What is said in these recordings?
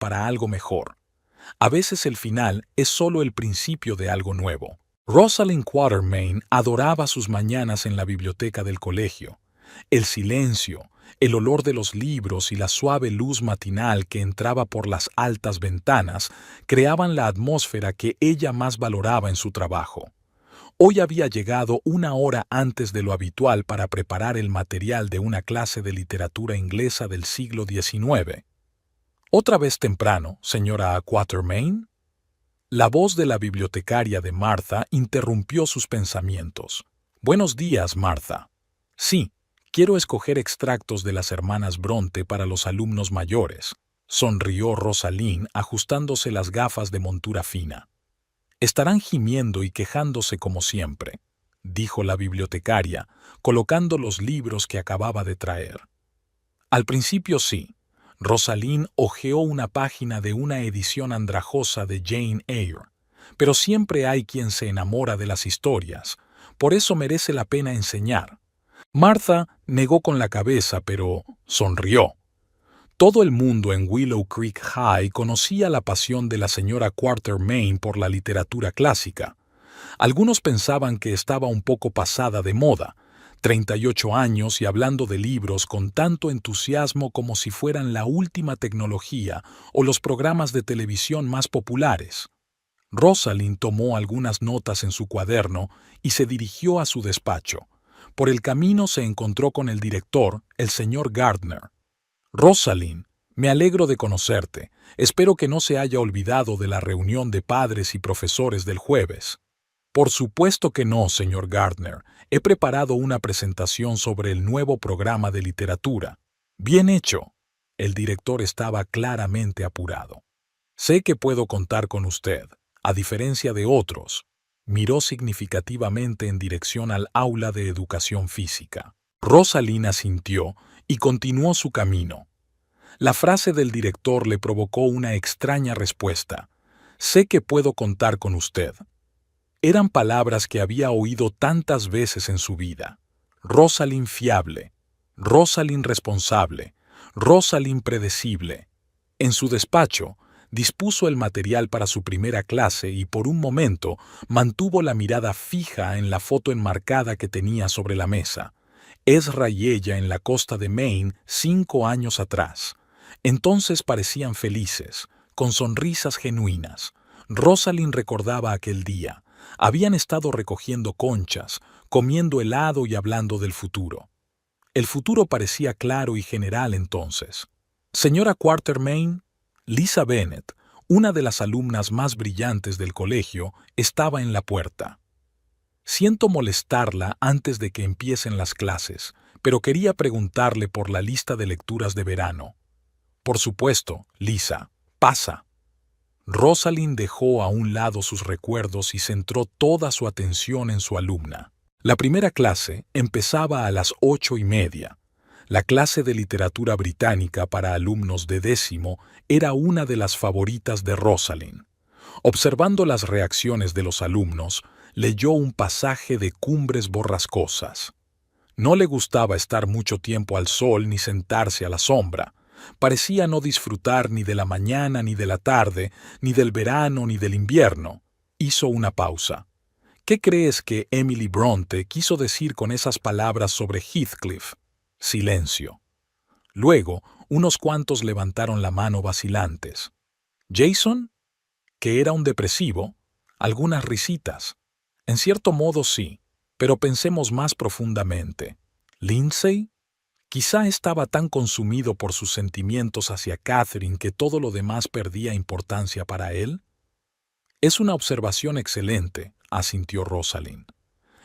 para algo mejor. A veces el final es solo el principio de algo nuevo. Rosalind Quatermain adoraba sus mañanas en la biblioteca del colegio. El silencio, el olor de los libros y la suave luz matinal que entraba por las altas ventanas creaban la atmósfera que ella más valoraba en su trabajo. Hoy había llegado una hora antes de lo habitual para preparar el material de una clase de literatura inglesa del siglo XIX. ¿Otra vez temprano, señora Quatermain? La voz de la bibliotecaria de Martha interrumpió sus pensamientos. Buenos días, Martha. Sí, quiero escoger extractos de las hermanas Bronte para los alumnos mayores, sonrió Rosalind ajustándose las gafas de montura fina. Estarán gimiendo y quejándose como siempre, dijo la bibliotecaria, colocando los libros que acababa de traer. Al principio sí. Rosalind hojeó una página de una edición andrajosa de Jane Eyre, pero siempre hay quien se enamora de las historias, por eso merece la pena enseñar. Martha negó con la cabeza, pero sonrió. Todo el mundo en Willow Creek High conocía la pasión de la señora Quatermain por la literatura clásica. Algunos pensaban que estaba un poco pasada de moda, 38 años y hablando de libros con tanto entusiasmo como si fueran la última tecnología o los programas de televisión más populares. Rosalind tomó algunas notas en su cuaderno y se dirigió a su despacho. Por el camino se encontró con el director, el señor Gardner. Rosalind, me alegro de conocerte. Espero que no se haya olvidado de la reunión de padres y profesores del jueves. Por supuesto que no, señor Gardner. He preparado una presentación sobre el nuevo programa de literatura. Bien hecho. El director estaba claramente apurado. Sé que puedo contar con usted, a diferencia de otros. Miró significativamente en dirección al aula de educación física. Rosalind asintió y continuó su camino. La frase del director le provocó una extraña respuesta. Sé que puedo contar con usted. Eran palabras que había oído tantas veces en su vida. Rosalind fiable, Rosalind responsable, Rosalind predecible. En su despacho, dispuso el material para su primera clase y por un momento mantuvo la mirada fija en la foto enmarcada que tenía sobre la mesa. Ezra y ella en la costa de Maine 5 años atrás. Entonces parecían felices, con sonrisas genuinas. Rosalind recordaba aquel día. Habían estado recogiendo conchas, comiendo helado y hablando del futuro. El futuro parecía claro y general entonces. Señora Quatermain, Lisa Bennet, una de las alumnas más brillantes del colegio, estaba en la puerta. Siento molestarla antes de que empiecen las clases, pero quería preguntarle por la lista de lecturas de verano. Por supuesto, Lisa, pasa. Rosalind dejó a un lado sus recuerdos y centró toda su atención en su alumna. La primera clase empezaba a las 8:30. La clase de literatura británica para alumnos de 10º era una de las favoritas de Rosalind. Observando las reacciones de los alumnos, leyó un pasaje de Cumbres borrascosas. No le gustaba estar mucho tiempo al sol ni sentarse a la sombra. Parecía no disfrutar ni de la mañana ni de la tarde, ni del verano ni del invierno. Hizo una pausa. ¿Qué crees que Emily Bronte quiso decir con esas palabras sobre Heathcliff? Silencio. Luego, unos cuantos levantaron la mano vacilantes. ¿Jason? ¿Que era un depresivo? Algunas risitas. En cierto modo sí, pero pensemos más profundamente. ¿Lindsay? Quizá estaba tan consumido por sus sentimientos hacia Catherine que todo lo demás perdía importancia para él. Es una observación excelente, asintió Rosalind.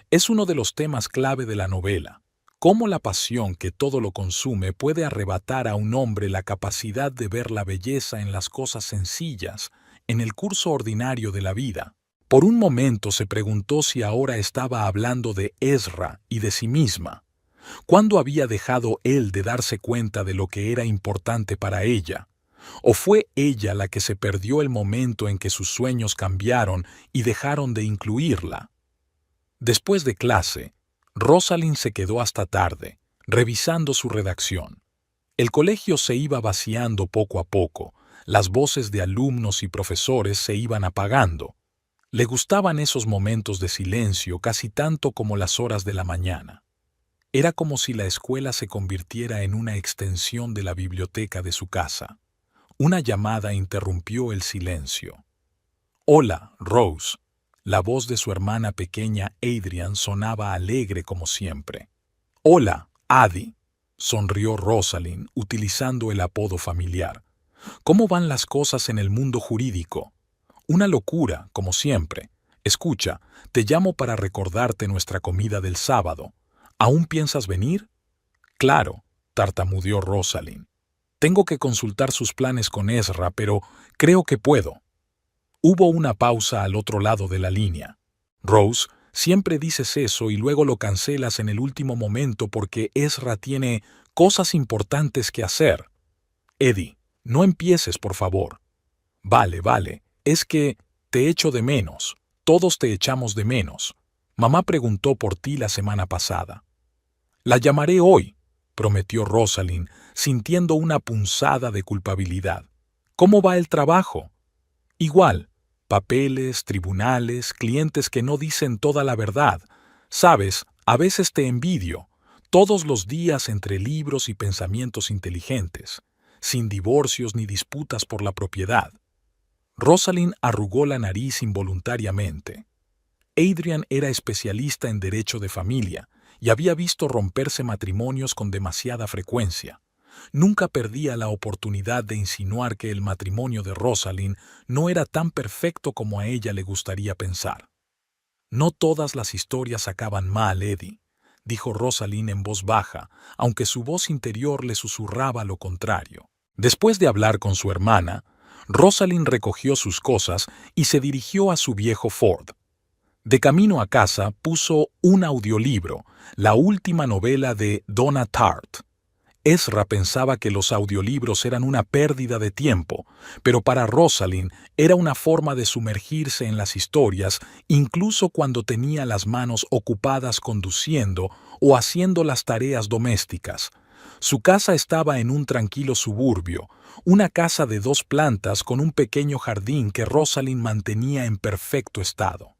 Es uno de los temas clave de la novela. Cómo la pasión que todo lo consume puede arrebatar a un hombre la capacidad de ver la belleza en las cosas sencillas, en el curso ordinario de la vida. Por un momento se preguntó si ahora estaba hablando de Ezra y de sí misma. ¿Cuándo había dejado él de darse cuenta de lo que era importante para ella? ¿O fue ella la que se perdió el momento en que sus sueños cambiaron y dejaron de incluirla? Después de clase, Rosalind se quedó hasta tarde, revisando su redacción. El colegio se iba vaciando poco a poco. Las voces de alumnos y profesores se iban apagando. Le gustaban esos momentos de silencio casi tanto como las horas de la mañana. Era como si la escuela se convirtiera en una extensión de la biblioteca de su casa. Una llamada interrumpió el silencio. «Hola, Rose». La voz de su hermana pequeña Adrian sonaba alegre como siempre. «Hola, Addie», sonrió Rosalind, utilizando el apodo familiar. «¿Cómo van las cosas en el mundo jurídico?» «Una locura, como siempre. Escucha, te llamo para recordarte nuestra comida del sábado. ¿Aún piensas venir?» «Claro», tartamudeó Rosalind. «Tengo que consultar sus planes con Ezra, pero creo que puedo». Hubo una pausa al otro lado de la línea. «Rose, siempre dices eso y luego lo cancelas en el último momento porque Ezra tiene cosas importantes que hacer». «Eddie, no empieces, por favor». Vale, es que te echo de menos. Todos te echamos de menos. Mamá preguntó por ti la semana pasada». «La llamaré hoy», prometió Rosalind, sintiendo una punzada de culpabilidad. «¿Cómo va el trabajo?» «Igual. Papeles, tribunales, clientes que no dicen toda la verdad. Sabes, a veces te envidio. Todos los días entre libros y pensamientos inteligentes, sin divorcios ni disputas por la propiedad». Rosalind arrugó la nariz involuntariamente. Adrian era especialista en derecho de familia y había visto romperse matrimonios con demasiada frecuencia. Nunca perdía la oportunidad de insinuar que el matrimonio de Rosalind no era tan perfecto como a ella le gustaría pensar. «No todas las historias acaban mal, Eddie», dijo Rosalind en voz baja, aunque su voz interior le susurraba lo contrario. Después de hablar con su hermana, Rosalind recogió sus cosas y se dirigió a su viejo Ford. De camino a casa puso un audiolibro, la última novela de Donna Tartt. Ezra pensaba que los audiolibros eran una pérdida de tiempo, pero para Rosalind era una forma de sumergirse en las historias incluso cuando tenía las manos ocupadas conduciendo o haciendo las tareas domésticas. Su casa estaba en un tranquilo suburbio, una casa de 2 plantas con un pequeño jardín que Rosalind mantenía en perfecto estado.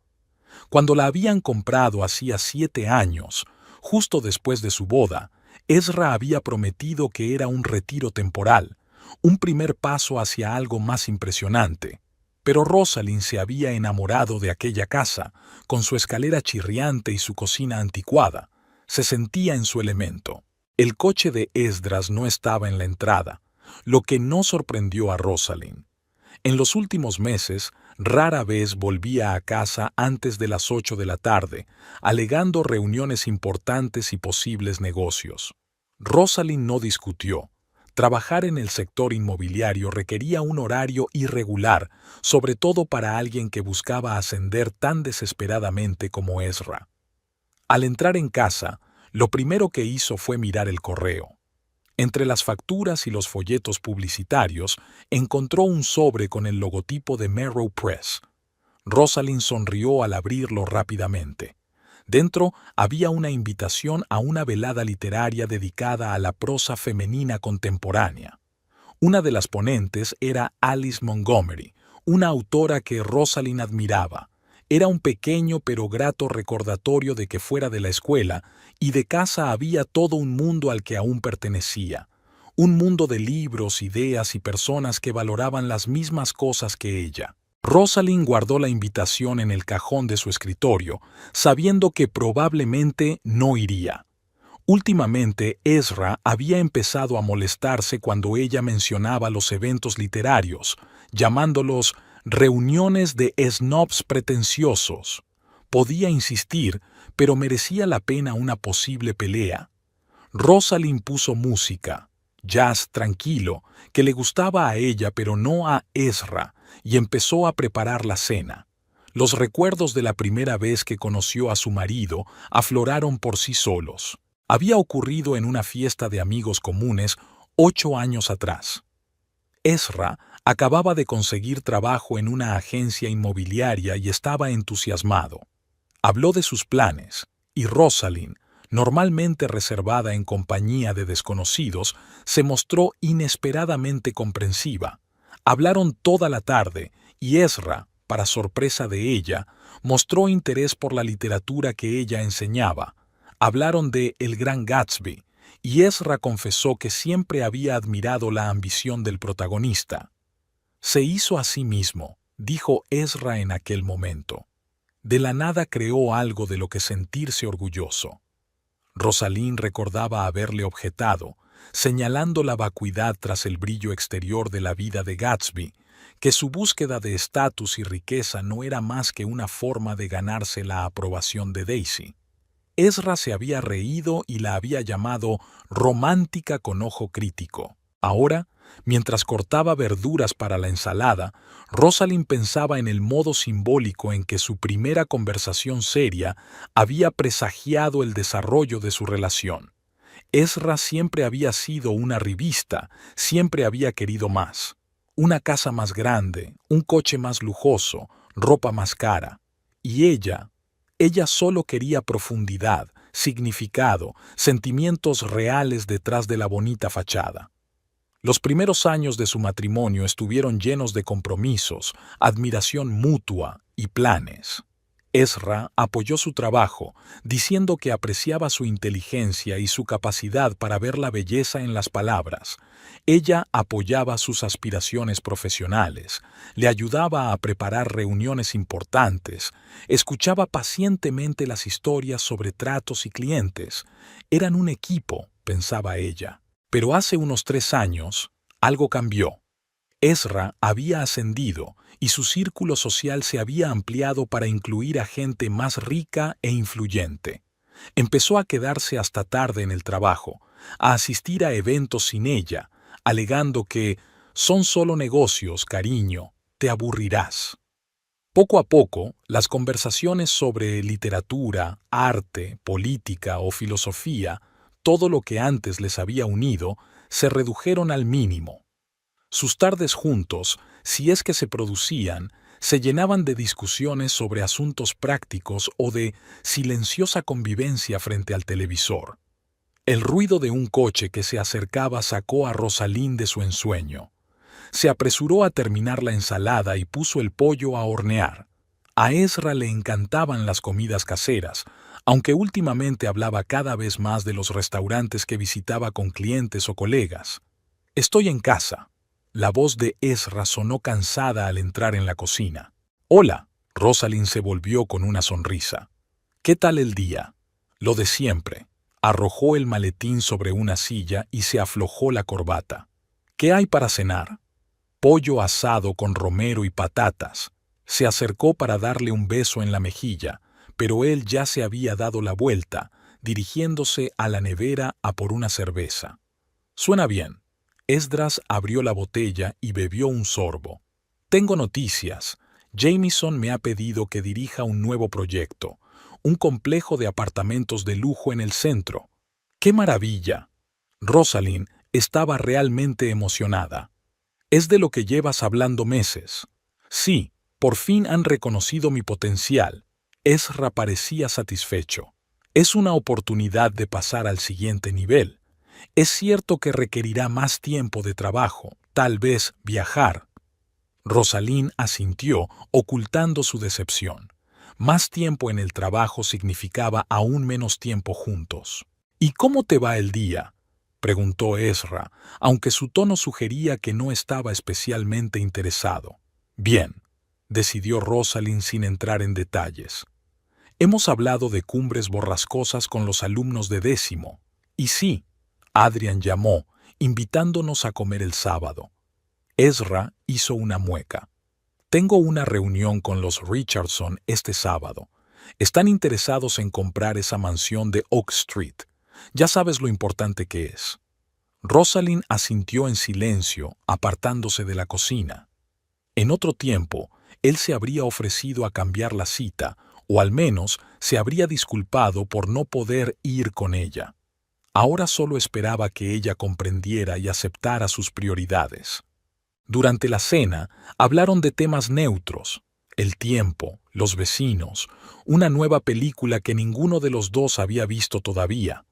Cuando la habían comprado hacía 7 años, justo después de su boda, Ezra había prometido que era un retiro temporal, un primer paso hacia algo más impresionante. Pero Rosalind se había enamorado de aquella casa, con su escalera chirriante y su cocina anticuada. Se sentía en su elemento. El coche de Esdras no estaba en la entrada, lo que no sorprendió a Rosalind. En los últimos meses, rara vez volvía a casa antes de las 8 de la tarde, alegando reuniones importantes y posibles negocios. Rosalind no discutió. Trabajar en el sector inmobiliario requería un horario irregular, sobre todo para alguien que buscaba ascender tan desesperadamente como Ezra. Al entrar en casa, lo primero que hizo fue mirar el correo. Entre las facturas y los folletos publicitarios, encontró un sobre con el logotipo de Merrow Press. Rosalind sonrió al abrirlo rápidamente. Dentro había una invitación a una velada literaria dedicada a la prosa femenina contemporánea. Una de las ponentes era Alice Montgomery, una autora que Rosalind admiraba. Era un pequeño pero grato recordatorio de que fuera de la escuela y de casa había todo un mundo al que aún pertenecía. Un mundo de libros, ideas y personas que valoraban las mismas cosas que ella. Rosalind guardó la invitación en el cajón de su escritorio, sabiendo que probablemente no iría. Últimamente, Ezra había empezado a molestarse cuando ella mencionaba los eventos literarios, llamándolos reuniones de snobs pretenciosos. Podía insistir, pero merecía la pena una posible pelea. Rosalind puso música, jazz tranquilo, que le gustaba a ella pero no a Ezra, y empezó a preparar la cena. Los recuerdos de la primera vez que conoció a su marido afloraron por sí solos. Había ocurrido en una fiesta de amigos comunes 8 años atrás. Ezra acababa de conseguir trabajo en una agencia inmobiliaria y estaba entusiasmado. Habló de sus planes, y Rosalind, normalmente reservada en compañía de desconocidos, se mostró inesperadamente comprensiva. Hablaron toda la tarde y Ezra, para sorpresa de ella, mostró interés por la literatura que ella enseñaba. Hablaron de El Gran Gatsby, y Ezra confesó que siempre había admirado la ambición del protagonista. Se hizo a sí mismo, dijo Ezra en aquel momento. De la nada creó algo de lo que sentirse orgulloso. Rosalind recordaba haberle objetado, señalando la vacuidad tras el brillo exterior de la vida de Gatsby, que su búsqueda de estatus y riqueza no era más que una forma de ganarse la aprobación de Daisy. Ezra se había reído y la había llamado romántica con ojo crítico. Ahora, mientras cortaba verduras para la ensalada, Rosalind pensaba en el modo simbólico en que su primera conversación seria había presagiado el desarrollo de su relación. Ezra siempre había sido una revista, siempre había querido más. Una casa más grande, un coche más lujoso, ropa más cara. Y ella solo quería profundidad, significado, sentimientos reales detrás de la bonita fachada. Los primeros años de su matrimonio estuvieron llenos de compromisos, admiración mutua y planes. Ezra apoyó su trabajo, diciendo que apreciaba su inteligencia y su capacidad para ver la belleza en las palabras. Ella apoyaba sus aspiraciones profesionales, le ayudaba a preparar reuniones importantes, escuchaba pacientemente las historias sobre tratos y clientes. Eran un equipo, pensaba ella. Pero hace unos 3 años, algo cambió. Ezra había ascendido y su círculo social se había ampliado para incluir a gente más rica e influyente. Empezó a quedarse hasta tarde en el trabajo, a asistir a eventos sin ella, alegando que son solo negocios, cariño, te aburrirás. Poco a poco, las conversaciones sobre literatura, arte, política o filosofía, todo lo que antes les había unido, se redujeron al mínimo. Sus tardes juntos, si es que se producían, se llenaban de discusiones sobre asuntos prácticos o de silenciosa convivencia frente al televisor. El ruido de un coche que se acercaba sacó a Rosalind de su ensueño. Se apresuró a terminar la ensalada y puso el pollo a hornear. A Ezra le encantaban las comidas caseras, aunque últimamente hablaba cada vez más de los restaurantes que visitaba con clientes o colegas. «Estoy en casa». La voz de Ezra sonó cansada al entrar en la cocina. «Hola». Rosalind se volvió con una sonrisa. «¿Qué tal el día?» «Lo de siempre». Arrojó el maletín sobre una silla y se aflojó la corbata. «¿Qué hay para cenar?» «Pollo asado con romero y patatas». Se acercó para darle un beso en la mejilla, pero él ya se había dado la vuelta, dirigiéndose a la nevera a por una cerveza. «Suena bien». Esdras abrió la botella y bebió un sorbo. «Tengo noticias. Jameson me ha pedido que dirija un nuevo proyecto, un complejo de apartamentos de lujo en el centro». «¡Qué maravilla!». Rosalind estaba realmente emocionada. «Es de lo que llevas hablando meses». «Sí, por fin han reconocido mi potencial». Ezra parecía satisfecho. «Es una oportunidad de pasar al siguiente nivel. Es cierto que requerirá más tiempo de trabajo, tal vez viajar». Rosalind asintió, ocultando su decepción. Más tiempo en el trabajo significaba aún menos tiempo juntos. «¿Y cómo te va el día?», preguntó Ezra, aunque su tono sugería que no estaba especialmente interesado. «Bien», decidió Rosalind sin entrar en detalles. «Hemos hablado de cumbres borrascosas con los alumnos de 10º. Y sí, Adrian llamó, invitándonos a comer el sábado». Ezra hizo una mueca. «Tengo una reunión con los Richardson este sábado. Están interesados en comprar esa mansión de Oak Street. Ya sabes lo importante que es». Rosalind asintió en silencio, apartándose de la cocina. En otro tiempo, él se habría ofrecido a cambiar la cita, o al menos se habría disculpado por no poder ir con ella. Ahora solo esperaba que ella comprendiera y aceptara sus prioridades. Durante la cena, hablaron de temas neutros: el tiempo, los vecinos, una nueva película que ninguno de los dos había visto todavía.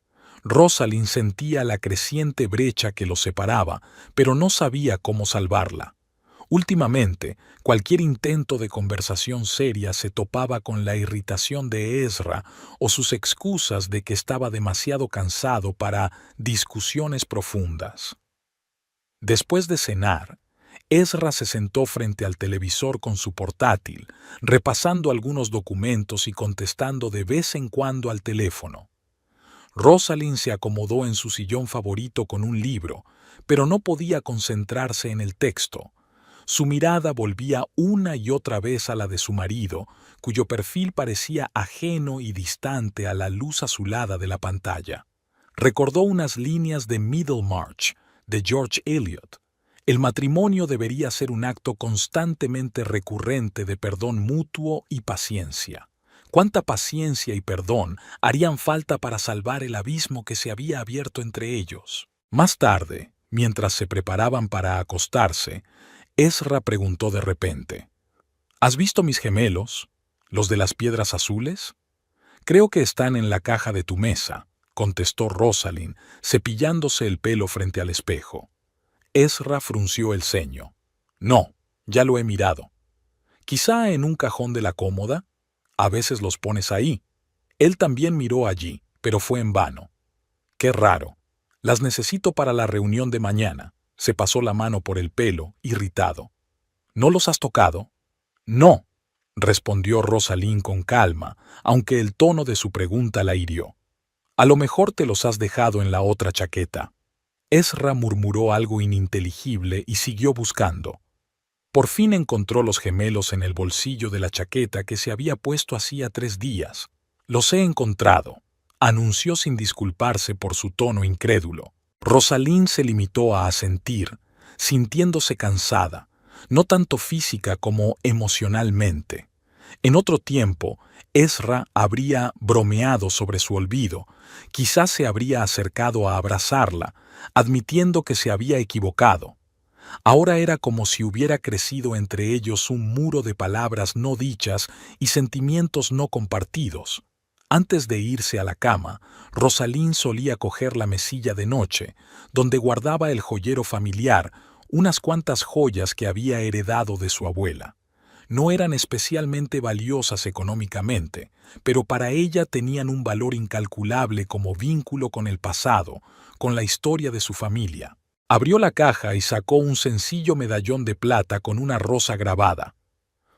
Rosalind sentía la creciente brecha que los separaba, pero no sabía cómo salvarla. Últimamente, cualquier intento de conversación seria se topaba con la irritación de Ezra o sus excusas de que estaba demasiado cansado para discusiones profundas. Después de cenar, Ezra se sentó frente al televisor con su portátil, repasando algunos documentos y contestando de vez en cuando al teléfono. Rosalind se acomodó en su sillón favorito con un libro, pero no podía concentrarse en el texto. Su mirada volvía una y otra vez a la de su marido, cuyo perfil parecía ajeno y distante a la luz azulada de la pantalla. Recordó unas líneas de Middlemarch, de George Eliot. El matrimonio debería ser un acto constantemente recurrente de perdón mutuo y paciencia. ¿Cuánta paciencia y perdón harían falta para salvar el abismo que se había abierto entre ellos? Más tarde, mientras se preparaban para acostarse, Ezra preguntó de repente: ¿Has visto mis gemelos, los de las piedras azules? Creo que están en la caja de tu mesa, contestó Rosalind, cepillándose el pelo frente al espejo. Ezra frunció el ceño. No, ya lo he mirado. Quizá en un cajón de la cómoda. A veces los pones ahí. Él también miró allí, pero fue en vano. Qué raro. Las necesito para la reunión de mañana. Se pasó la mano por el pelo, irritado. ¿No los has tocado? No, respondió Rosalind con calma, aunque el tono de su pregunta la hirió. A lo mejor te los has dejado en la otra chaqueta. Ezra murmuró algo ininteligible y siguió buscando. Por fin encontró los gemelos en el bolsillo de la chaqueta que se había puesto hacía 3 días. Los he encontrado, anunció sin disculparse por su tono incrédulo. Rosalind se limitó a asentir, sintiéndose cansada, no tanto física como emocionalmente. En otro tiempo, Ezra habría bromeado sobre su olvido, quizás se habría acercado a abrazarla, admitiendo que se había equivocado. Ahora era como si hubiera crecido entre ellos un muro de palabras no dichas y sentimientos no compartidos. Antes de irse a la cama, Rosalind solía coger la mesilla de noche, donde guardaba el joyero familiar, unas cuantas joyas que había heredado de su abuela. No eran especialmente valiosas económicamente, pero para ella tenían un valor incalculable como vínculo con el pasado, con la historia de su familia. Abrió la caja y sacó un sencillo medallón de plata con una rosa grabada.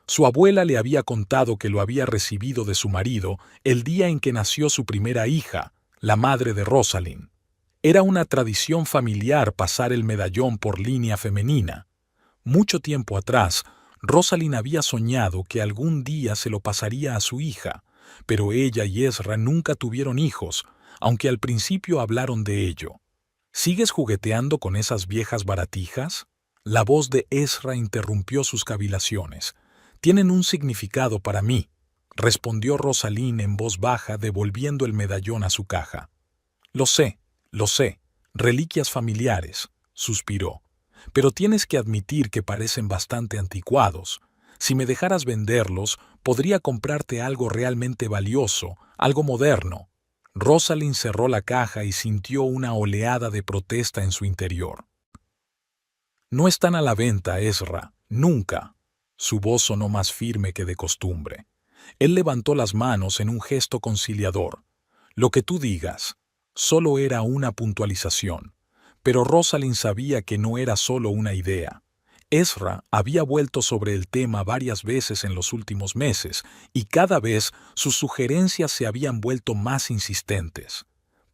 Su abuela le había contado que lo había recibido de su marido el día en que nació su primera hija, la madre de Rosalind. Era una tradición familiar pasar el medallón por línea femenina. Mucho tiempo atrás, Rosalind había soñado que algún día se lo pasaría a su hija, pero ella y Ezra nunca tuvieron hijos, aunque al principio hablaron de ello. ¿Sigues jugueteando con esas viejas baratijas? La voz de Ezra interrumpió sus cavilaciones. Tienen un significado para mí, respondió Rosalind en voz baja, devolviendo el medallón a su caja. Lo sé, reliquias familiares, suspiró. Pero tienes que admitir que parecen bastante anticuados. Si me dejaras venderlos, podría comprarte algo realmente valioso, algo moderno. Rosalind cerró la caja y sintió una oleada de protesta en su interior. No están a la venta, Ezra, nunca. Su voz sonó más firme que de costumbre. Él levantó las manos en un gesto conciliador. Lo que tú digas. Solo era una puntualización. Pero Rosalind sabía que no era solo una idea. Ezra había vuelto sobre el tema varias veces en los últimos meses, y cada vez sus sugerencias se habían vuelto más insistentes.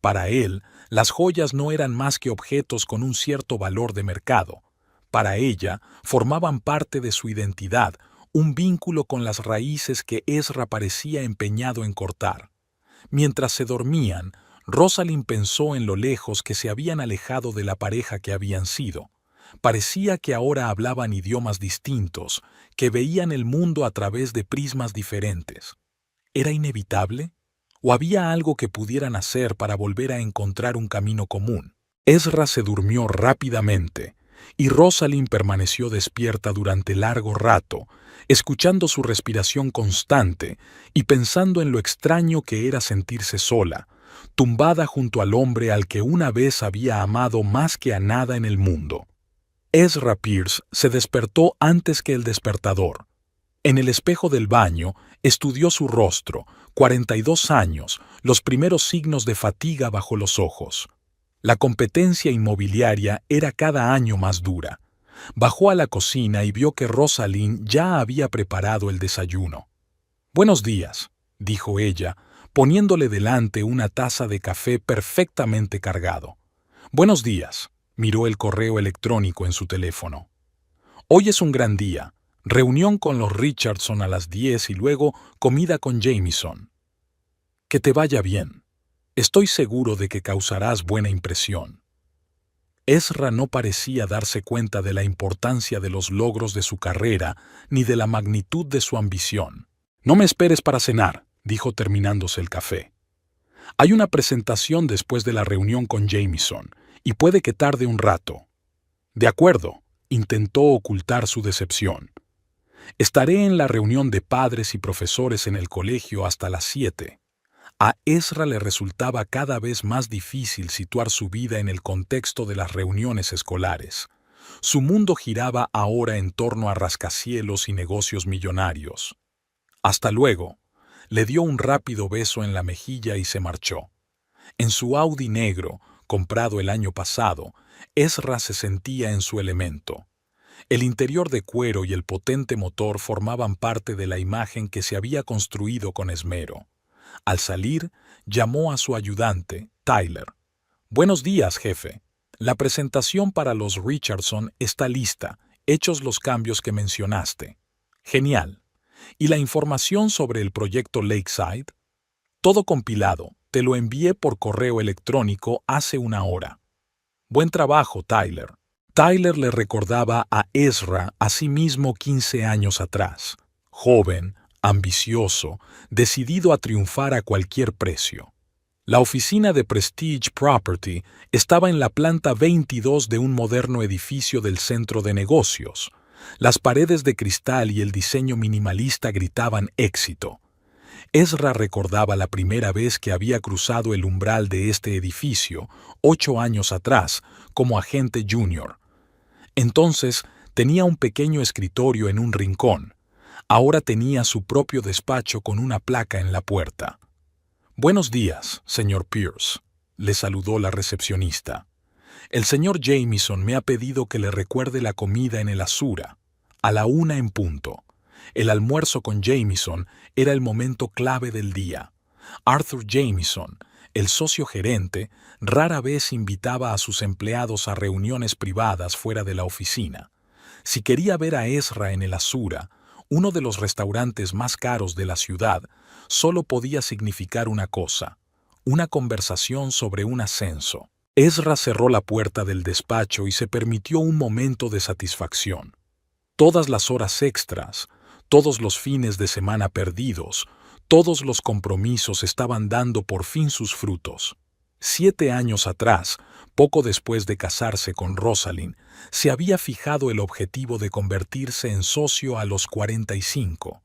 Para él, las joyas no eran más que objetos con un cierto valor de mercado. Para ella, formaban parte de su identidad, un vínculo con las raíces que Ezra parecía empeñado en cortar. Mientras se dormían, Rosalind pensó en lo lejos que se habían alejado de la pareja que habían sido. Parecía que ahora hablaban idiomas distintos, que veían el mundo a través de prismas diferentes. ¿Era inevitable? ¿O había algo que pudieran hacer para volver a encontrar un camino común? Ezra se durmió rápidamente, y Rosalind permaneció despierta durante largo rato, escuchando su respiración constante y pensando en lo extraño que era sentirse sola, tumbada junto al hombre al que una vez había amado más que a nada en el mundo. Ezra Pierce se despertó antes que el despertador. En el espejo del baño estudió su rostro, 42 años, los primeros signos de fatiga bajo los ojos. La competencia inmobiliaria era cada año más dura. Bajó a la cocina y vio que Rosalind ya había preparado el desayuno. «Buenos días», dijo ella, poniéndole delante una taza de café perfectamente cargado. «Buenos días», miró el correo electrónico en su teléfono. «Hoy es un gran día. Reunión con los Richardson a las 10 y luego comida con Jameson. Que te vaya bien. Estoy seguro de que causarás buena impresión». Ezra no parecía darse cuenta de la importancia de los logros de su carrera ni de la magnitud de su ambición. «No me esperes para cenar», dijo terminándose el café. «Hay una presentación después de la reunión con Jameson y puede que tarde un rato». «De acuerdo», intentó ocultar su decepción. «Estaré en la reunión de padres y profesores en el colegio hasta las 7. A Ezra le resultaba cada vez más difícil situar su vida en el contexto de las reuniones escolares. Su mundo giraba ahora en torno a rascacielos y negocios millonarios. «Hasta luego», le dio un rápido beso en la mejilla y se marchó. En su Audi negro, comprado el año pasado, Ezra se sentía en su elemento. El interior de cuero y el potente motor formaban parte de la imagen que se había construido con esmero. Al salir, llamó a su ayudante, Tyler. «Buenos días, jefe. La presentación para los Richardson está lista, hechos los cambios que mencionaste». «Genial. ¿Y la información sobre el proyecto Lakeside?» «Todo compilado. Te lo envié por correo electrónico hace una hora». «Buen trabajo, Tyler». Tyler le recordaba a Ezra a sí mismo 15 años atrás, joven, ambicioso, decidido a triunfar a cualquier precio. La oficina de Prestige Property estaba en la planta 22 de un moderno edificio del centro de negocios. Las paredes de cristal y el diseño minimalista gritaban éxito. Ezra recordaba la primera vez que había cruzado el umbral de este edificio, 8 años atrás, como agente junior. Entonces tenía un pequeño escritorio en un rincón. Ahora tenía su propio despacho con una placa en la puerta. «Buenos días, señor Pierce», le saludó la recepcionista. «El señor Jameson me ha pedido que le recuerde la comida en el Azura, a la 1 en punto». El almuerzo con Jameson era el momento clave del día. Arthur Jameson, el socio gerente, rara vez invitaba a sus empleados a reuniones privadas fuera de la oficina. Si quería ver a Ezra en el Azura, uno de los restaurantes más caros de la ciudad, solo podía significar una cosa: una conversación sobre un ascenso. Ezra cerró la puerta del despacho y se permitió un momento de satisfacción. Todas las horas extras, todos los fines de semana perdidos, todos los compromisos estaban dando por fin sus frutos. 7 años atrás, poco después de casarse con Rosalind, se había fijado el objetivo de convertirse en socio a los 45.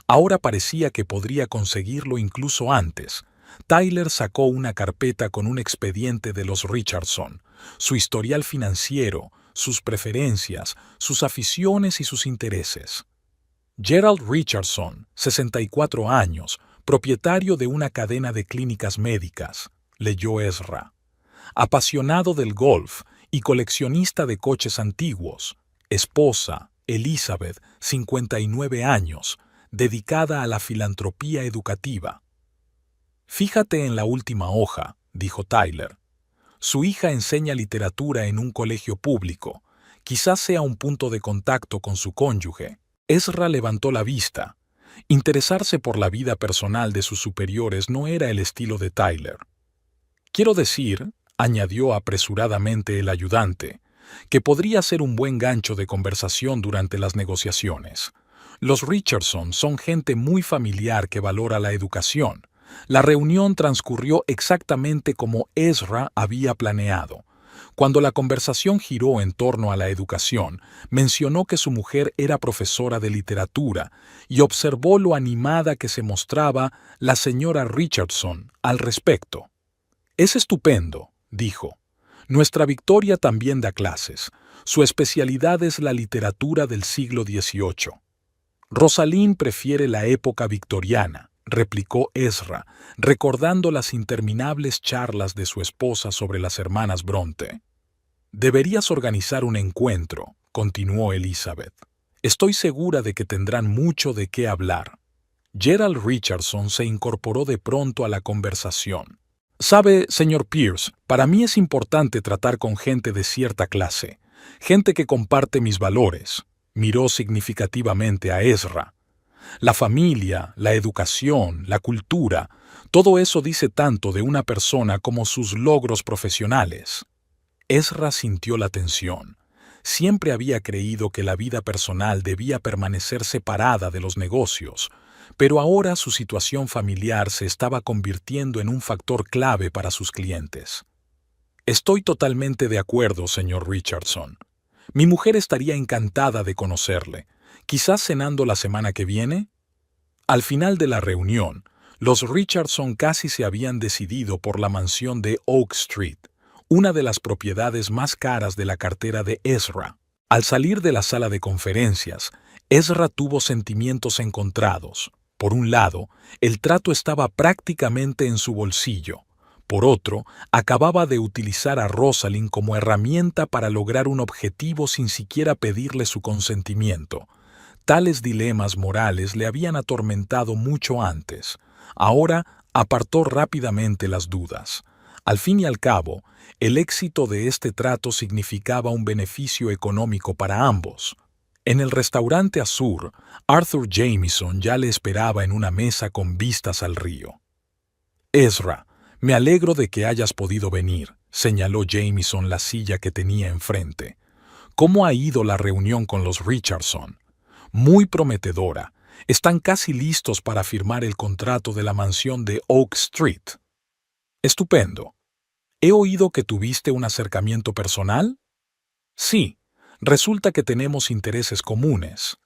Ahora parecía que podría conseguirlo incluso antes. Tyler sacó una carpeta con un expediente de los Richardson, su historial financiero, sus preferencias, sus aficiones y sus intereses. Gerald Richardson, 64 años, propietario de una cadena de clínicas médicas, leyó Ezra. Apasionado del golf y coleccionista de coches antiguos. Esposa, Elizabeth, 59 años, dedicada a la filantropía educativa. «Fíjate en la última hoja», dijo Tyler. «Su hija enseña literatura en un colegio público. Quizás sea un punto de contacto con su cónyuge». Ezra levantó la vista. Interesarse por la vida personal de sus superiores no era el estilo de Tyler. «Quiero decir», añadió apresuradamente el ayudante, «que podría ser un buen gancho de conversación durante las negociaciones. Los Richardson son gente muy familiar que valora la educación». La reunión transcurrió exactamente como Ezra había planeado. Cuando la conversación giró en torno a la educación, mencionó que su mujer era profesora de literatura y observó lo animada que se mostraba la señora Richardson al respecto. «Es estupendo», dijo. «Nuestra Victoria también da clases. Su especialidad es la literatura del siglo XVIII. Rosalind prefiere la época victoriana, replicó Ezra, recordando las interminables charlas de su esposa sobre las hermanas Bronte. Deberías organizar un encuentro, continuó Elizabeth. Estoy segura de que tendrán mucho de qué hablar. Gerald Richardson se incorporó de pronto a la conversación. Sabe, señor Pierce, para mí es importante tratar con gente de cierta clase, gente que comparte mis valores. Miró significativamente a Ezra. La familia, la educación, la cultura, todo eso dice tanto de una persona como sus logros profesionales. Ezra sintió la tensión. Siempre había creído que la vida personal debía permanecer separada de los negocios, pero ahora su situación familiar se estaba convirtiendo en un factor clave para sus clientes. Estoy totalmente de acuerdo, señor Richardson. Mi mujer estaría encantada de conocerle. ¿Quizás cenando la semana que viene? Al final de la reunión, los Richardson casi se habían decidido por la mansión de Oak Street, una de las propiedades más caras de la cartera de Ezra. Al salir de la sala de conferencias, Ezra tuvo sentimientos encontrados. Por un lado, el trato estaba prácticamente en su bolsillo. Por otro, acababa de utilizar a Rosalind como herramienta para lograr un objetivo sin siquiera pedirle su consentimiento. Tales dilemas morales le habían atormentado mucho antes. Ahora apartó rápidamente las dudas. Al fin y al cabo, el éxito de este trato significaba un beneficio económico para ambos. En el restaurante Azur, Arthur Jamieson ya le esperaba en una mesa con vistas al río. Ezra, me alegro de que hayas podido venir, señaló Jamieson la silla que tenía enfrente. ¿Cómo ha ido la reunión con los Richardson? Muy prometedora. Están casi listos para firmar el contrato de la mansión de Oak Street. Estupendo. ¿He oído que tuviste un acercamiento personal? Sí. Resulta que tenemos intereses comunes.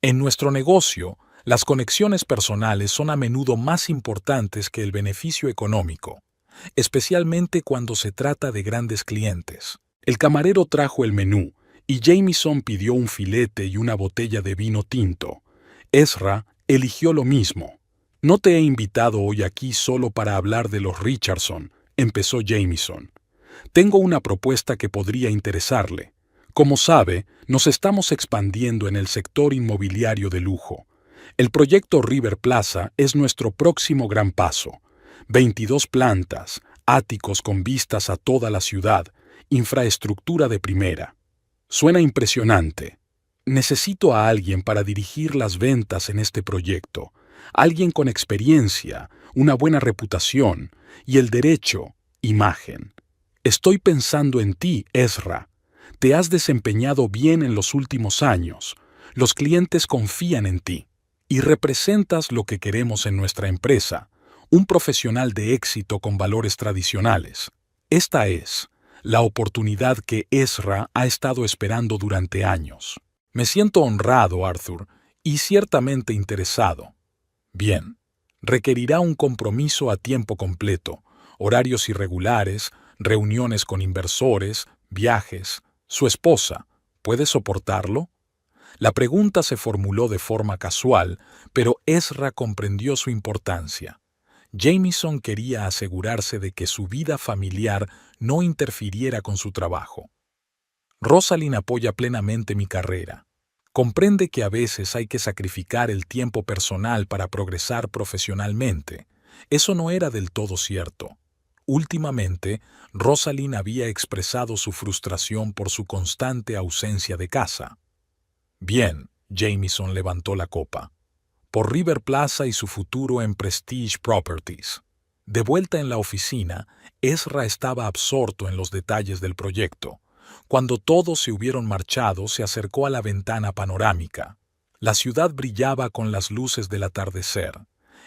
En nuestro negocio, las conexiones personales son a menudo más importantes que el beneficio económico, especialmente cuando se trata de grandes clientes. El camarero trajo el menú y Jamieson pidió un filete y una botella de vino tinto. Ezra eligió lo mismo. No te he invitado hoy aquí solo para hablar de los Richardson, empezó Jamieson. Tengo una propuesta que podría interesarle. Como sabe, nos estamos expandiendo en el sector inmobiliario de lujo. El proyecto River Plaza es nuestro próximo gran paso. 22 plantas, áticos con vistas a toda la ciudad, infraestructura de primera. Suena impresionante. Necesito a alguien para dirigir las ventas en este proyecto. Alguien con experiencia, una buena reputación y el derecho, imagen. Estoy pensando en ti, Ezra. Te has desempeñado bien en los últimos años. Los clientes confían en ti. Y representas lo que queremos en nuestra empresa, un profesional de éxito con valores tradicionales. Esta es la oportunidad que Ezra ha estado esperando durante años. Me siento honrado, Arthur, y ciertamente interesado. Bien, requerirá un compromiso a tiempo completo, horarios irregulares, reuniones con inversores, viajes. Su esposa, ¿puede soportarlo? La pregunta se formuló de forma casual, pero Ezra comprendió su importancia. Jamieson quería asegurarse de que su vida familiar no interfiriera con su trabajo. Rosalind apoya plenamente mi carrera. Comprende que a veces hay que sacrificar el tiempo personal para progresar profesionalmente. Eso no era del todo cierto. Últimamente, Rosalind había expresado su frustración por su constante ausencia de casa. Bien, Jamieson levantó la copa. Por River Plaza y su futuro en Prestige Properties. De vuelta en la oficina, Ezra estaba absorto en los detalles del proyecto. Cuando todos se hubieron marchado, se acercó a la ventana panorámica. La ciudad brillaba con las luces del atardecer.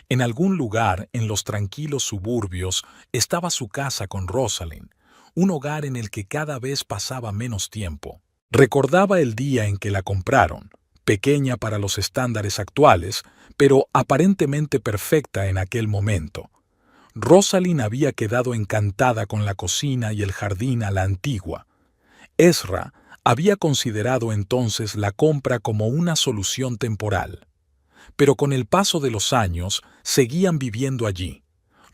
En algún lugar, en los tranquilos suburbios, estaba su casa con Rosalind, un hogar en el que cada vez pasaba menos tiempo. Recordaba el día en que la compraron, pequeña para los estándares actuales, pero aparentemente perfecta en aquel momento. Rosalind había quedado encantada con la cocina y el jardín a la antigua. Ezra Había considerado entonces la compra como una solución temporal. Pero con el paso de los años, seguían viviendo allí.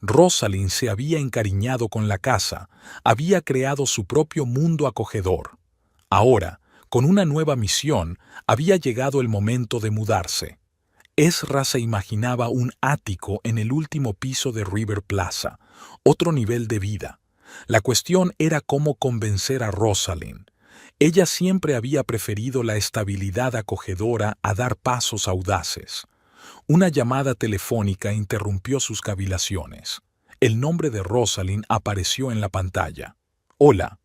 Rosalind se había encariñado con la casa, había creado su propio mundo acogedor. Ahora, con una nueva misión, había llegado el momento de mudarse. Ezra se imaginaba un ático en el último piso de River Plaza, otro nivel de vida. La cuestión era cómo convencer a Rosalind. Ella siempre había preferido la estabilidad acogedora a dar pasos audaces. Una llamada telefónica interrumpió sus cavilaciones. El nombre de Rosalind apareció en la pantalla. «Hola,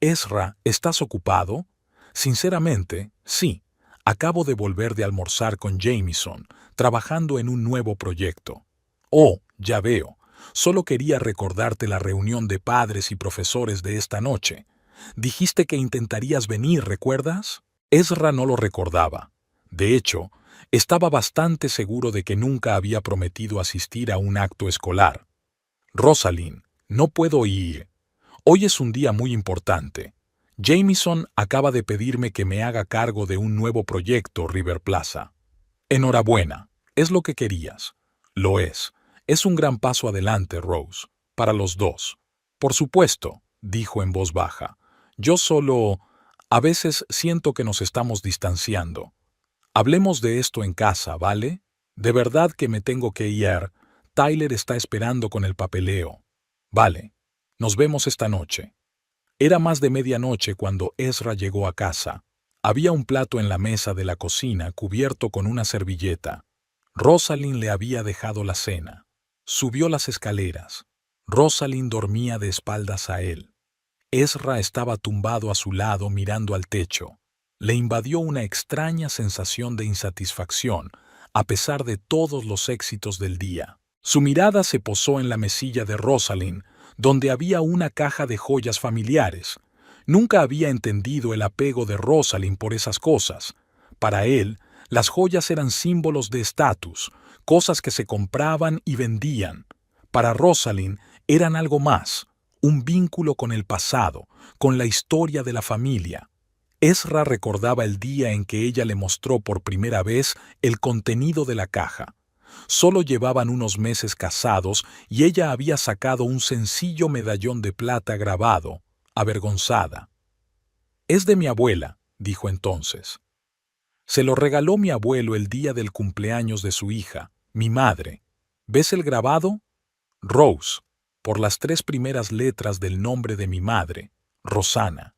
Ezra, ¿estás ocupado?» «Sinceramente, sí. Acabo de volver de almorzar con Jameson, trabajando en un nuevo proyecto». «Oh, ya veo. Solo quería recordarte la reunión de padres y profesores de esta noche. Dijiste que intentarías venir, ¿recuerdas?» Ezra no lo recordaba. De hecho, estaba bastante seguro de que nunca había prometido asistir a un acto escolar. «Rosalind, no puedo ir. Hoy es un día muy importante. Jameson acaba de pedirme que me haga cargo de un nuevo proyecto, River Plaza». «Enhorabuena. Es lo que querías». «Lo es. Es un gran paso adelante, Rose. Para los dos». «Por supuesto», dijo en voz baja. «Yo solo... A veces siento que nos estamos distanciando. Hablemos de esto en casa, ¿vale? De verdad que me tengo que ir. Tyler está esperando con el papeleo». «Vale. Nos vemos esta noche». Era más de medianoche cuando Ezra llegó a casa. Había un plato en la mesa de la cocina cubierto con una servilleta. Rosalind le había dejado la cena. Subió las escaleras. Rosalind dormía de espaldas a él. Ezra estaba tumbado a su lado mirando al techo. Le invadió una extraña sensación de insatisfacción, a pesar de todos los éxitos del día. Su mirada se posó en la mesilla de Rosalind, donde había una caja de joyas familiares. Nunca había entendido el apego de Rosalind por esas cosas. Para él, las joyas eran símbolos de estatus, cosas que se compraban y vendían. Para Rosalind eran algo más, un vínculo con el pasado, con la historia de la familia. Ezra recordaba el día en que ella le mostró por primera vez el contenido de la caja. Solo llevaban unos meses casados y ella había sacado un sencillo medallón de plata grabado, avergonzada. «Es de mi abuela», dijo entonces. «Se lo regaló mi abuelo el día del cumpleaños de su hija, mi madre. ¿Ves el grabado? Rose, por las 3 primeras letras del nombre de mi madre, Rosana.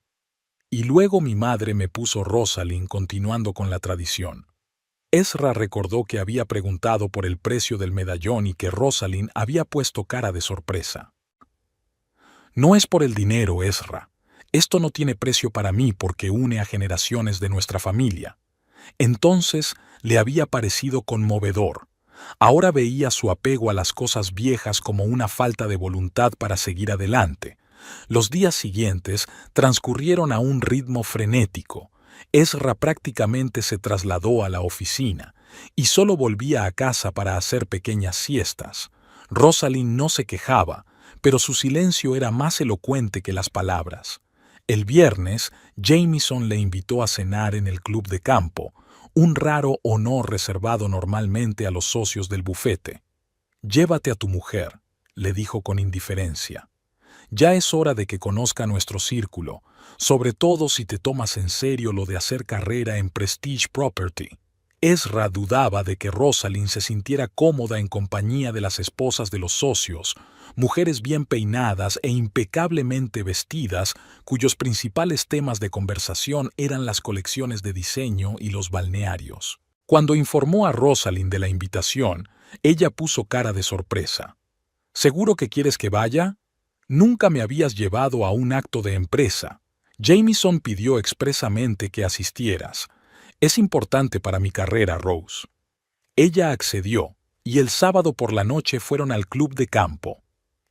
Y luego mi madre me puso Rosalind, continuando con la tradición». Ezra recordó que había preguntado por el precio del medallón y que Rosalind había puesto cara de sorpresa. «No es por el dinero, Ezra. Esto no tiene precio para mí porque une a generaciones de nuestra familia». Entonces le había parecido conmovedor. Ahora veía su apego a las cosas viejas como una falta de voluntad para seguir adelante. Los días siguientes transcurrieron a un ritmo frenético. Ezra prácticamente se trasladó a la oficina y solo volvía a casa para hacer pequeñas siestas. Rosalind no se quejaba, pero su silencio era más elocuente que las palabras. El viernes, Jameson le invitó a cenar en el club de campo, un raro honor reservado normalmente a los socios del bufete. «Llévate a tu mujer», le dijo con indiferencia. «Ya es hora de que conozca nuestro círculo, sobre todo si te tomas en serio lo de hacer carrera en Prestige Property». Ezra dudaba de que Rosalind se sintiera cómoda en compañía de las esposas de los socios, mujeres bien peinadas e impecablemente vestidas, cuyos principales temas de conversación eran las colecciones de diseño y los balnearios. Cuando informó a Rosalind de la invitación, ella puso cara de sorpresa. «¿Seguro que quieres que vaya? Nunca me habías llevado a un acto de empresa. Jameson pidió expresamente que asistieras. Es importante para mi carrera, Rose». Ella accedió, y el sábado por la noche fueron al club de campo.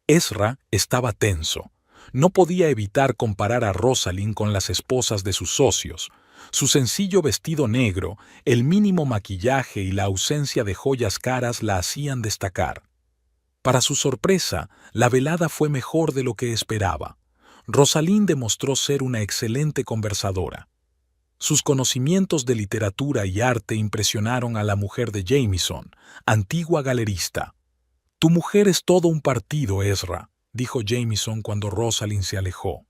Ezra estaba tenso. No podía evitar comparar a Rosalind con las esposas de sus socios. Su sencillo vestido negro, el mínimo maquillaje y la ausencia de joyas caras la hacían destacar. Para su sorpresa, la velada fue mejor de lo que esperaba. Rosalind demostró ser una excelente conversadora. Sus conocimientos de literatura y arte impresionaron a la mujer de Jameson, antigua galerista. «Tu mujer es todo un partido, Ezra», dijo Jameson cuando Rosalind se alejó.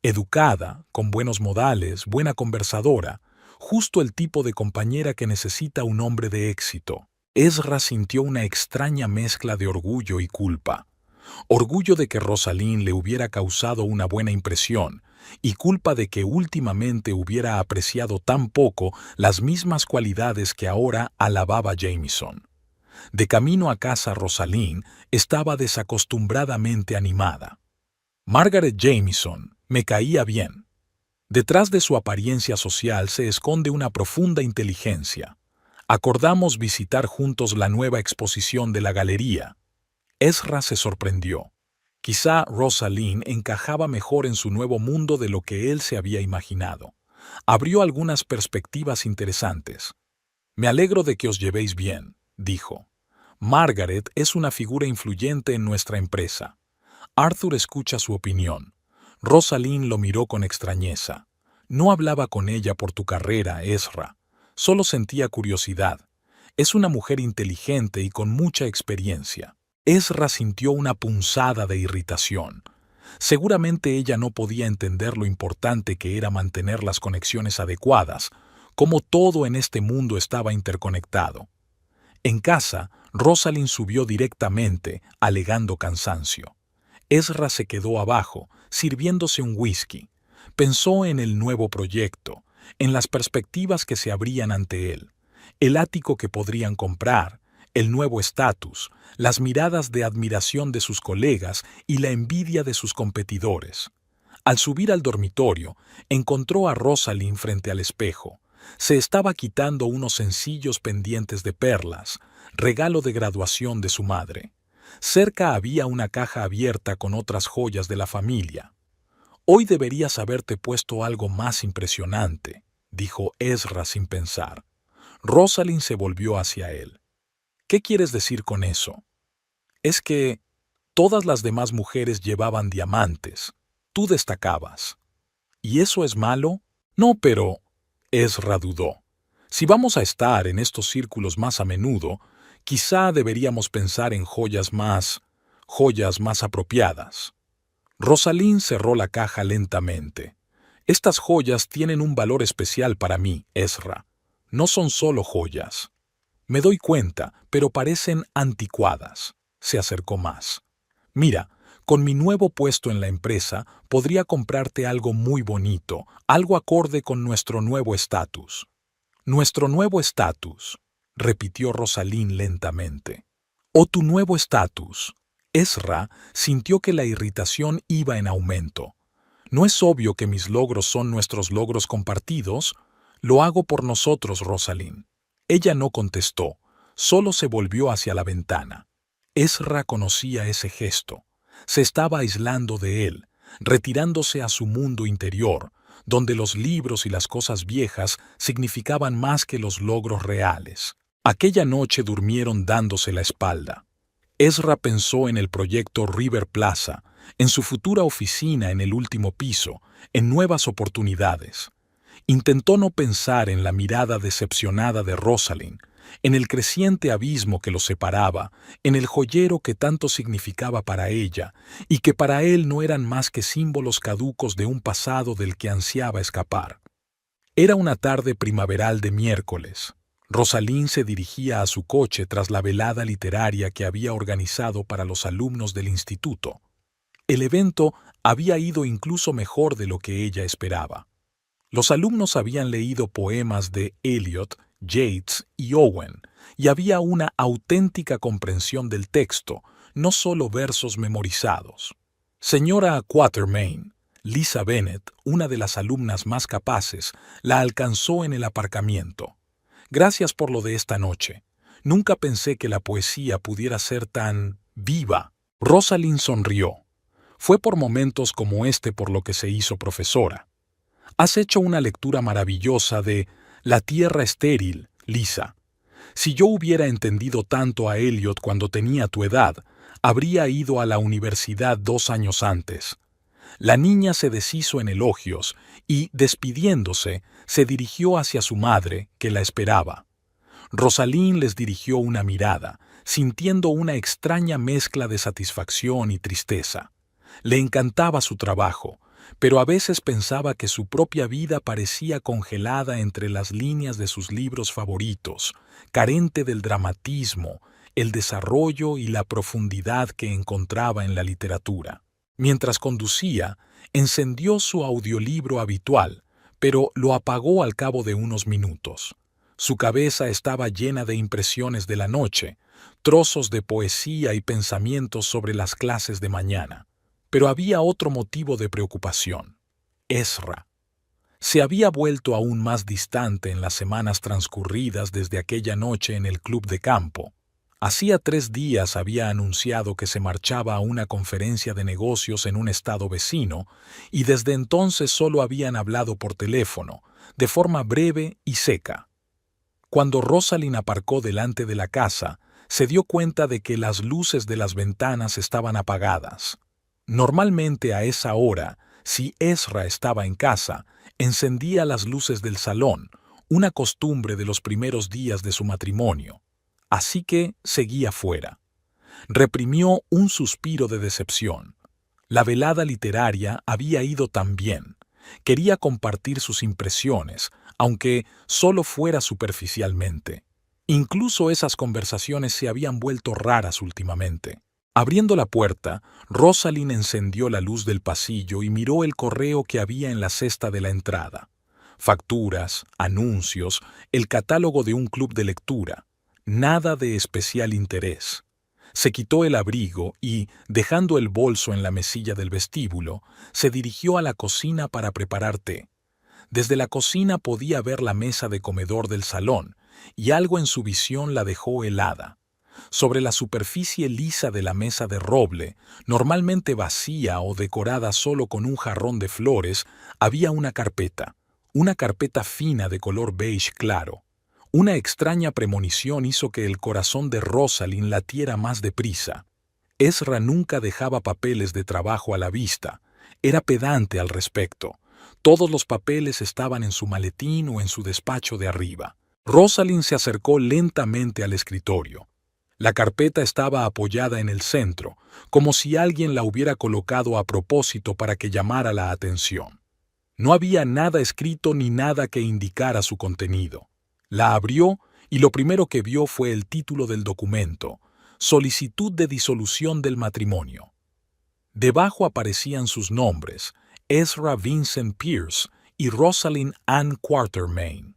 Educada, con buenos modales, buena conversadora, justo el tipo de compañera que necesita un hombre de éxito. Ezra sintió una extraña mezcla de orgullo y culpa. Orgullo de que Rosalind le hubiera causado una buena impresión y culpa de que últimamente hubiera apreciado tan poco las mismas cualidades que ahora alababa Jameson. De camino a casa, Rosalind estaba desacostumbradamente animada. Margaret Jameson me caía bien. Detrás de su apariencia social se esconde una profunda inteligencia. Acordamos visitar juntos la nueva exposición de la galería. Ezra se sorprendió. Quizá Rosalind encajaba mejor en su nuevo mundo de lo que él se había imaginado. Abrió algunas perspectivas interesantes. «Me alegro de que os llevéis bien», dijo. «Margaret es una figura influyente en nuestra empresa». Arthur escucha su opinión. Rosalind lo miró con extrañeza. «No hablaba con ella por tu carrera, Ezra. Solo sentía curiosidad. Es una mujer inteligente y con mucha experiencia». Ezra sintió una punzada de irritación. Seguramente ella no podía entender lo importante que era mantener las conexiones adecuadas, cómo todo en este mundo estaba interconectado. En casa, Rosalind subió directamente, alegando cansancio. Ezra se quedó abajo, sirviéndose un whisky. Pensó en el nuevo proyecto, en las perspectivas que se abrían ante él, el ático que podrían comprar, el nuevo estatus, las miradas de admiración de sus colegas y la envidia de sus competidores. Al subir al dormitorio, encontró a Rosalind frente al espejo. Se estaba quitando unos sencillos pendientes de perlas, regalo de graduación de su madre. Cerca había una caja abierta con otras joyas de la familia. «Hoy deberías haberte puesto algo más impresionante», dijo Ezra sin pensar. Rosalind se volvió hacia él. «¿Qué quieres decir con eso?» «Es que todas las demás mujeres llevaban diamantes. Tú destacabas». «¿Y eso es malo?» «No, pero...» Ezra dudó. «Si vamos a estar en estos círculos más a menudo, quizá deberíamos pensar en joyas más apropiadas». Rosalind cerró la caja lentamente. «Estas joyas tienen un valor especial para mí, Ezra. No son solo joyas». «Me doy cuenta, pero parecen anticuadas». Se acercó más. «Mira, con mi nuevo puesto en la empresa, podría comprarte algo muy bonito, algo acorde con nuestro nuevo estatus». «Nuestro nuevo estatus», repitió Rosalind lentamente. «O tu nuevo estatus». Ezra sintió que la irritación iba en aumento. «¿No es obvio que mis logros son nuestros logros compartidos? Lo hago por nosotros, Rosalind». Ella no contestó, solo se volvió hacia la ventana. Ezra conocía ese gesto. Se estaba aislando de él, retirándose a su mundo interior, donde los libros y las cosas viejas significaban más que los logros reales. Aquella noche durmieron dándose la espalda. Ezra pensó en el proyecto River Plaza, en su futura oficina en el último piso, en nuevas oportunidades. Intentó no pensar en la mirada decepcionada de Rosalind, en el creciente abismo que los separaba, en el joyero que tanto significaba para ella y que para él no eran más que símbolos caducos de un pasado del que ansiaba escapar. Era una tarde primaveral de miércoles. Rosalind se dirigía a su coche tras la velada literaria que había organizado para los alumnos del instituto. El evento había ido incluso mejor de lo que ella esperaba. Los alumnos habían leído poemas de Eliot, Yeats y Owen, y había una auténtica comprensión del texto, no solo versos memorizados. Señora Quatermain, Lisa Bennet, una de las alumnas más capaces, la alcanzó en el aparcamiento. «Gracias por lo de esta noche. Nunca pensé que la poesía pudiera ser tan viva». Rosalind sonrió. Fue por momentos como este por lo que se hizo profesora. «Has hecho una lectura maravillosa de La tierra estéril, Lisa. Si yo hubiera entendido tanto a Eliot cuando tenía tu edad, habría ido a la universidad 2 años antes. La niña se deshizo en elogios y, despidiéndose, se dirigió hacia su madre, que la esperaba. Rosalind les dirigió una mirada, sintiendo una extraña mezcla de satisfacción y tristeza. Le encantaba su trabajo, pero a veces pensaba que su propia vida parecía congelada entre las líneas de sus libros favoritos, carente del dramatismo, el desarrollo y la profundidad que encontraba en la literatura. Mientras conducía, encendió su audiolibro habitual, pero lo apagó al cabo de unos minutos. Su cabeza estaba llena de impresiones de la noche, trozos de poesía y pensamientos sobre las clases de mañana. Pero había otro motivo de preocupación. Ezra. Se había vuelto aún más distante en las semanas transcurridas desde aquella noche en el club de campo. Hacía 3 días había anunciado que se marchaba a una conferencia de negocios en un estado vecino, y desde entonces solo habían hablado por teléfono, de forma breve y seca. Cuando Rosalind aparcó delante de la casa, se dio cuenta de que las luces de las ventanas estaban apagadas. Normalmente a esa hora, si Ezra estaba en casa, encendía las luces del salón, una costumbre de los primeros días de su matrimonio. Así que seguía fuera. Reprimió un suspiro de decepción. La velada literaria había ido tan bien. Quería compartir sus impresiones, aunque solo fuera superficialmente. Incluso esas conversaciones se habían vuelto raras últimamente. Abriendo la puerta, Rosalind encendió la luz del pasillo y miró el correo que había en la cesta de la entrada. Facturas, anuncios, el catálogo de un club de lectura. Nada de especial interés. Se quitó el abrigo y, dejando el bolso en la mesilla del vestíbulo, se dirigió a la cocina para preparar té. Desde la cocina podía ver la mesa de comedor del salón, y algo en su visión la dejó helada. Sobre la superficie lisa de la mesa de roble, normalmente vacía o decorada solo con un jarrón de flores, había una carpeta fina de color beige claro. Una extraña premonición hizo que el corazón de Rosalind latiera más deprisa. Ezra nunca dejaba papeles de trabajo a la vista. Era pedante al respecto. Todos los papeles estaban en su maletín o en su despacho de arriba. Rosalind se acercó lentamente al escritorio. La carpeta estaba apoyada en el centro, como si alguien la hubiera colocado a propósito para que llamara la atención. No había nada escrito ni nada que indicara su contenido. La abrió y lo primero que vio fue el título del documento: Solicitud de disolución del matrimonio. Debajo aparecían sus nombres: Ezra Vincent Pierce y Rosalind Ann Quatermain.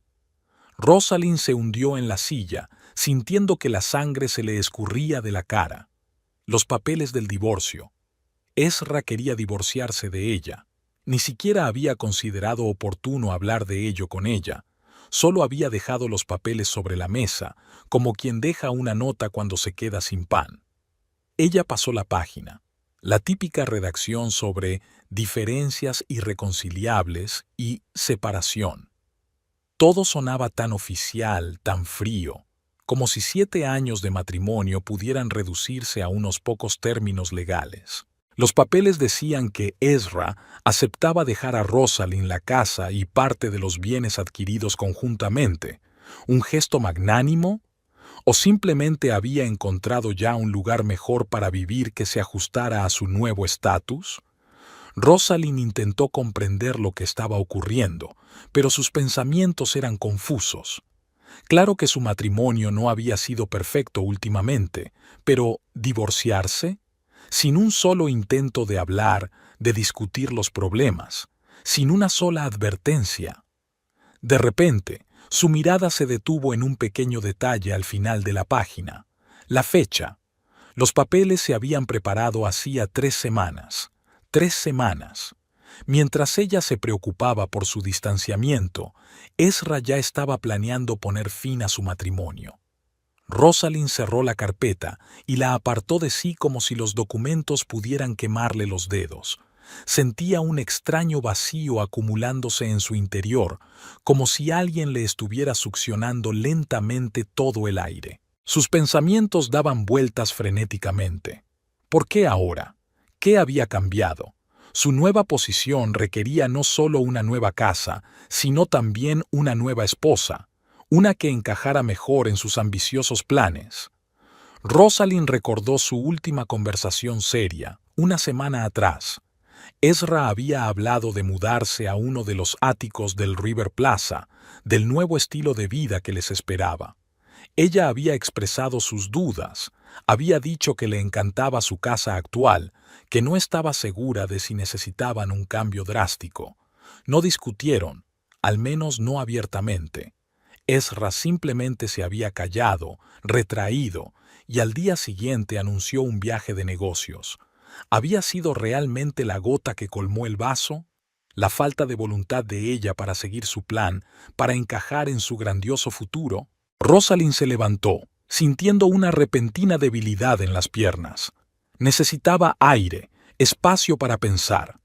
Rosalind se hundió en la silla, sintiendo que la sangre se le escurría de la cara. Los papeles del divorcio. Ezra quería divorciarse de ella. Ni siquiera había considerado oportuno hablar de ello con ella. Solo había dejado los papeles sobre la mesa, como quien deja una nota cuando se queda sin pan. Ella pasó la página. La típica redacción sobre diferencias irreconciliables y separación. Todo sonaba tan oficial, tan frío, como si 7 años de matrimonio pudieran reducirse a unos pocos términos legales. Los papeles decían que Ezra aceptaba dejar a Rosalind la casa y parte de los bienes adquiridos conjuntamente, un gesto magnánimo, o simplemente había encontrado ya un lugar mejor para vivir que se ajustara a su nuevo estatus. Rosalind intentó comprender lo que estaba ocurriendo, pero sus pensamientos eran confusos. Claro que su matrimonio no había sido perfecto últimamente, pero ¿divorciarse? Sin un solo intento de hablar, de discutir los problemas, sin una sola advertencia. De repente, su mirada se detuvo en un pequeño detalle al final de la página: la fecha. Los papeles se habían preparado hacía 3 semanas. 3 semanas. Mientras ella se preocupaba por su distanciamiento, Ezra ya estaba planeando poner fin a su matrimonio. Rosalind cerró la carpeta y la apartó de sí como si los documentos pudieran quemarle los dedos. Sentía un extraño vacío acumulándose en su interior, como si alguien le estuviera succionando lentamente todo el aire. Sus pensamientos daban vueltas frenéticamente. ¿Por qué ahora? ¿Qué había cambiado? Su nueva posición requería no solo una nueva casa, sino también una nueva esposa, una que encajara mejor en sus ambiciosos planes. Rosalind recordó su última conversación seria, una semana atrás. Ezra había hablado de mudarse a uno de los áticos del River Plaza, del nuevo estilo de vida que les esperaba. Ella había expresado sus dudas, había dicho que le encantaba su casa actual, que no estaba segura de si necesitaban un cambio drástico. No discutieron, al menos no abiertamente. Ezra simplemente se había callado, retraído, y al día siguiente anunció un viaje de negocios. ¿Había sido realmente la gota que colmó el vaso? ¿La falta de voluntad de ella para seguir su plan, para encajar en su grandioso futuro? Rosalind se levantó, sintiendo una repentina debilidad en las piernas. Necesitaba aire, espacio para pensar.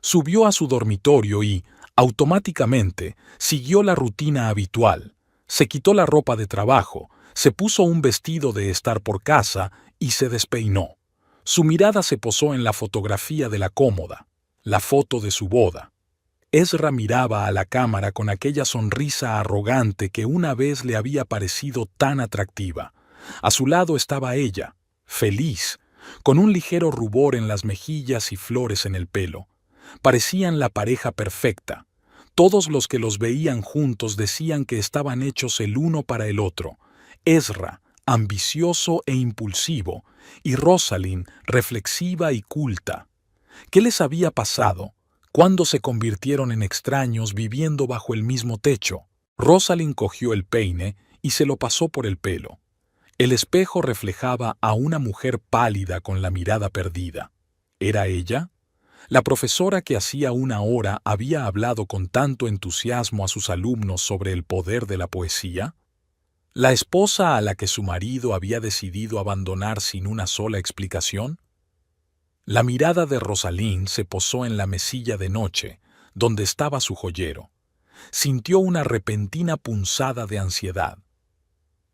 Subió a su dormitorio y, automáticamente, siguió la rutina habitual. Se quitó la ropa de trabajo, se puso un vestido de estar por casa y se despeinó. Su mirada se posó en la fotografía de la cómoda, la foto de su boda. Ezra miraba a la cámara con aquella sonrisa arrogante que una vez le había parecido tan atractiva. A su lado estaba ella, feliz, con un ligero rubor en las mejillas y flores en el pelo. Parecían la pareja perfecta. Todos los que los veían juntos decían que estaban hechos el uno para el otro. Ezra, ambicioso e impulsivo, y Rosalind, reflexiva y culta. ¿Qué les había pasado? ¿Cuándo se convirtieron en extraños viviendo bajo el mismo techo? Rosalind cogió el peine y se lo pasó por el pelo. El espejo reflejaba a una mujer pálida con la mirada perdida. ¿Era ella? La profesora que hacía una hora había hablado con tanto entusiasmo a sus alumnos sobre el poder de la poesía. ¿La esposa a la que su marido había decidido abandonar sin una sola explicación? La mirada de Rosalind se posó en la mesilla de noche, donde estaba su joyero. Sintió una repentina punzada de ansiedad.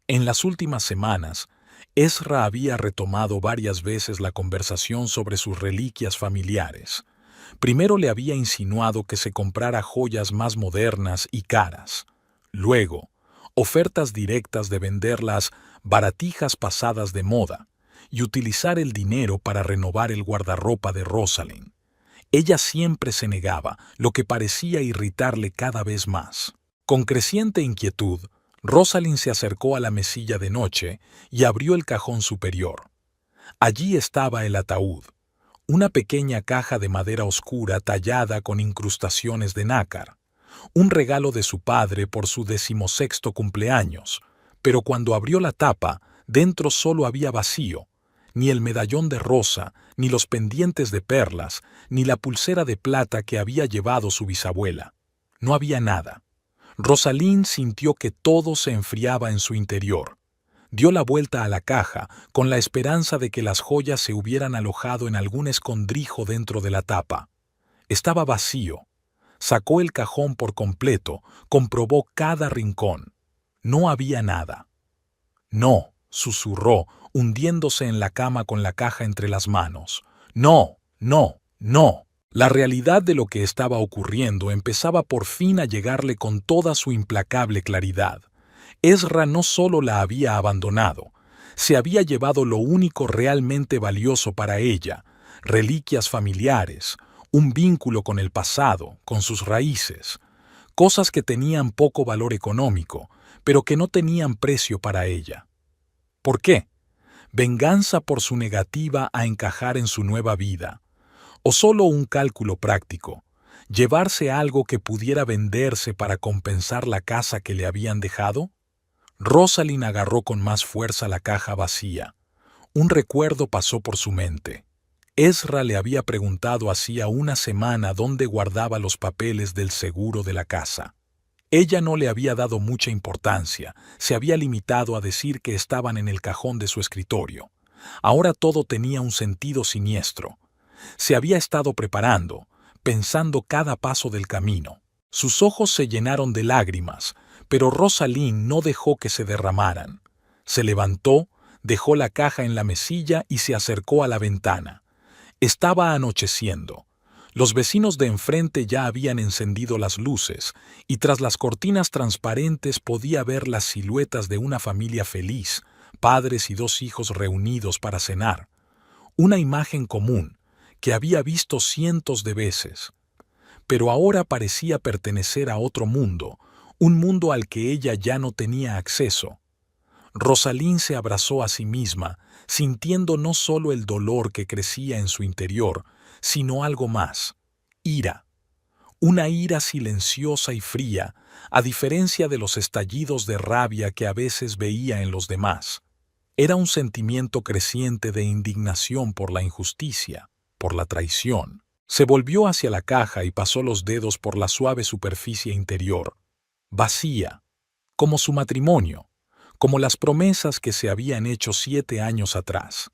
En las últimas semanas, Ezra había retomado varias veces la conversación sobre sus reliquias familiares. Primero le había insinuado que se comprara joyas más modernas y caras. Luego, ofertas directas de vender las baratijas pasadas de moda y utilizar el dinero para renovar el guardarropa de Rosalind. Ella siempre se negaba, lo que parecía irritarle cada vez más. Con creciente inquietud, Rosalind se acercó a la mesilla de noche y abrió el cajón superior. Allí estaba el ataúd, una pequeña caja de madera oscura tallada con incrustaciones de nácar, un regalo de su padre por su 16º cumpleaños, pero cuando abrió la tapa, dentro solo había vacío, ni el medallón de rosa, ni los pendientes de perlas, ni la pulsera de plata que había llevado su bisabuela. No había nada. Rosalind sintió que todo se enfriaba en su interior. Dio la vuelta a la caja con la esperanza de que las joyas se hubieran alojado en algún escondrijo dentro de la tapa. Estaba vacío. Sacó el cajón por completo, comprobó cada rincón. No había nada. No, susurró, hundiéndose en la cama con la caja entre las manos. No, no, no. La realidad de lo que estaba ocurriendo empezaba por fin a llegarle con toda su implacable claridad. Ezra no solo la había abandonado, se había llevado lo único realmente valioso para ella, reliquias familiares, un vínculo con el pasado, con sus raíces, cosas que tenían poco valor económico, pero que no tenían precio para ella. ¿Por qué? ¿Venganza por su negativa a encajar en su nueva vida? ¿O solo un cálculo práctico? ¿Llevarse algo que pudiera venderse para compensar la casa que le habían dejado? Rosalind agarró con más fuerza la caja vacía. Un recuerdo pasó por su mente. Ezra le había preguntado hacía una semana dónde guardaba los papeles del seguro de la casa. Ella no le había dado mucha importancia, se había limitado a decir que estaban en el cajón de su escritorio. Ahora todo tenía un sentido siniestro. Se había estado preparando, pensando cada paso del camino. Sus ojos se llenaron de lágrimas, pero Rosalind no dejó que se derramaran. Se levantó, dejó la caja en la mesilla y se acercó a la ventana. Estaba anocheciendo. Los vecinos de enfrente ya habían encendido las luces, y tras las cortinas transparentes podía ver las siluetas de una familia feliz, padres y 2 hijos reunidos para cenar. Una imagen común, que había visto cientos de veces. Pero ahora parecía pertenecer a otro mundo, un mundo al que ella ya no tenía acceso. Rosalind se abrazó a sí misma, sintiendo no solo el dolor que crecía en su interior, sino algo más: ira. Una ira silenciosa y fría, a diferencia de los estallidos de rabia que a veces veía en los demás. Era un sentimiento creciente de indignación por la injusticia, por la traición. Se volvió hacia la caja y pasó los dedos por la suave superficie interior, vacía, como su matrimonio, como las promesas que se habían hecho 7 años atrás.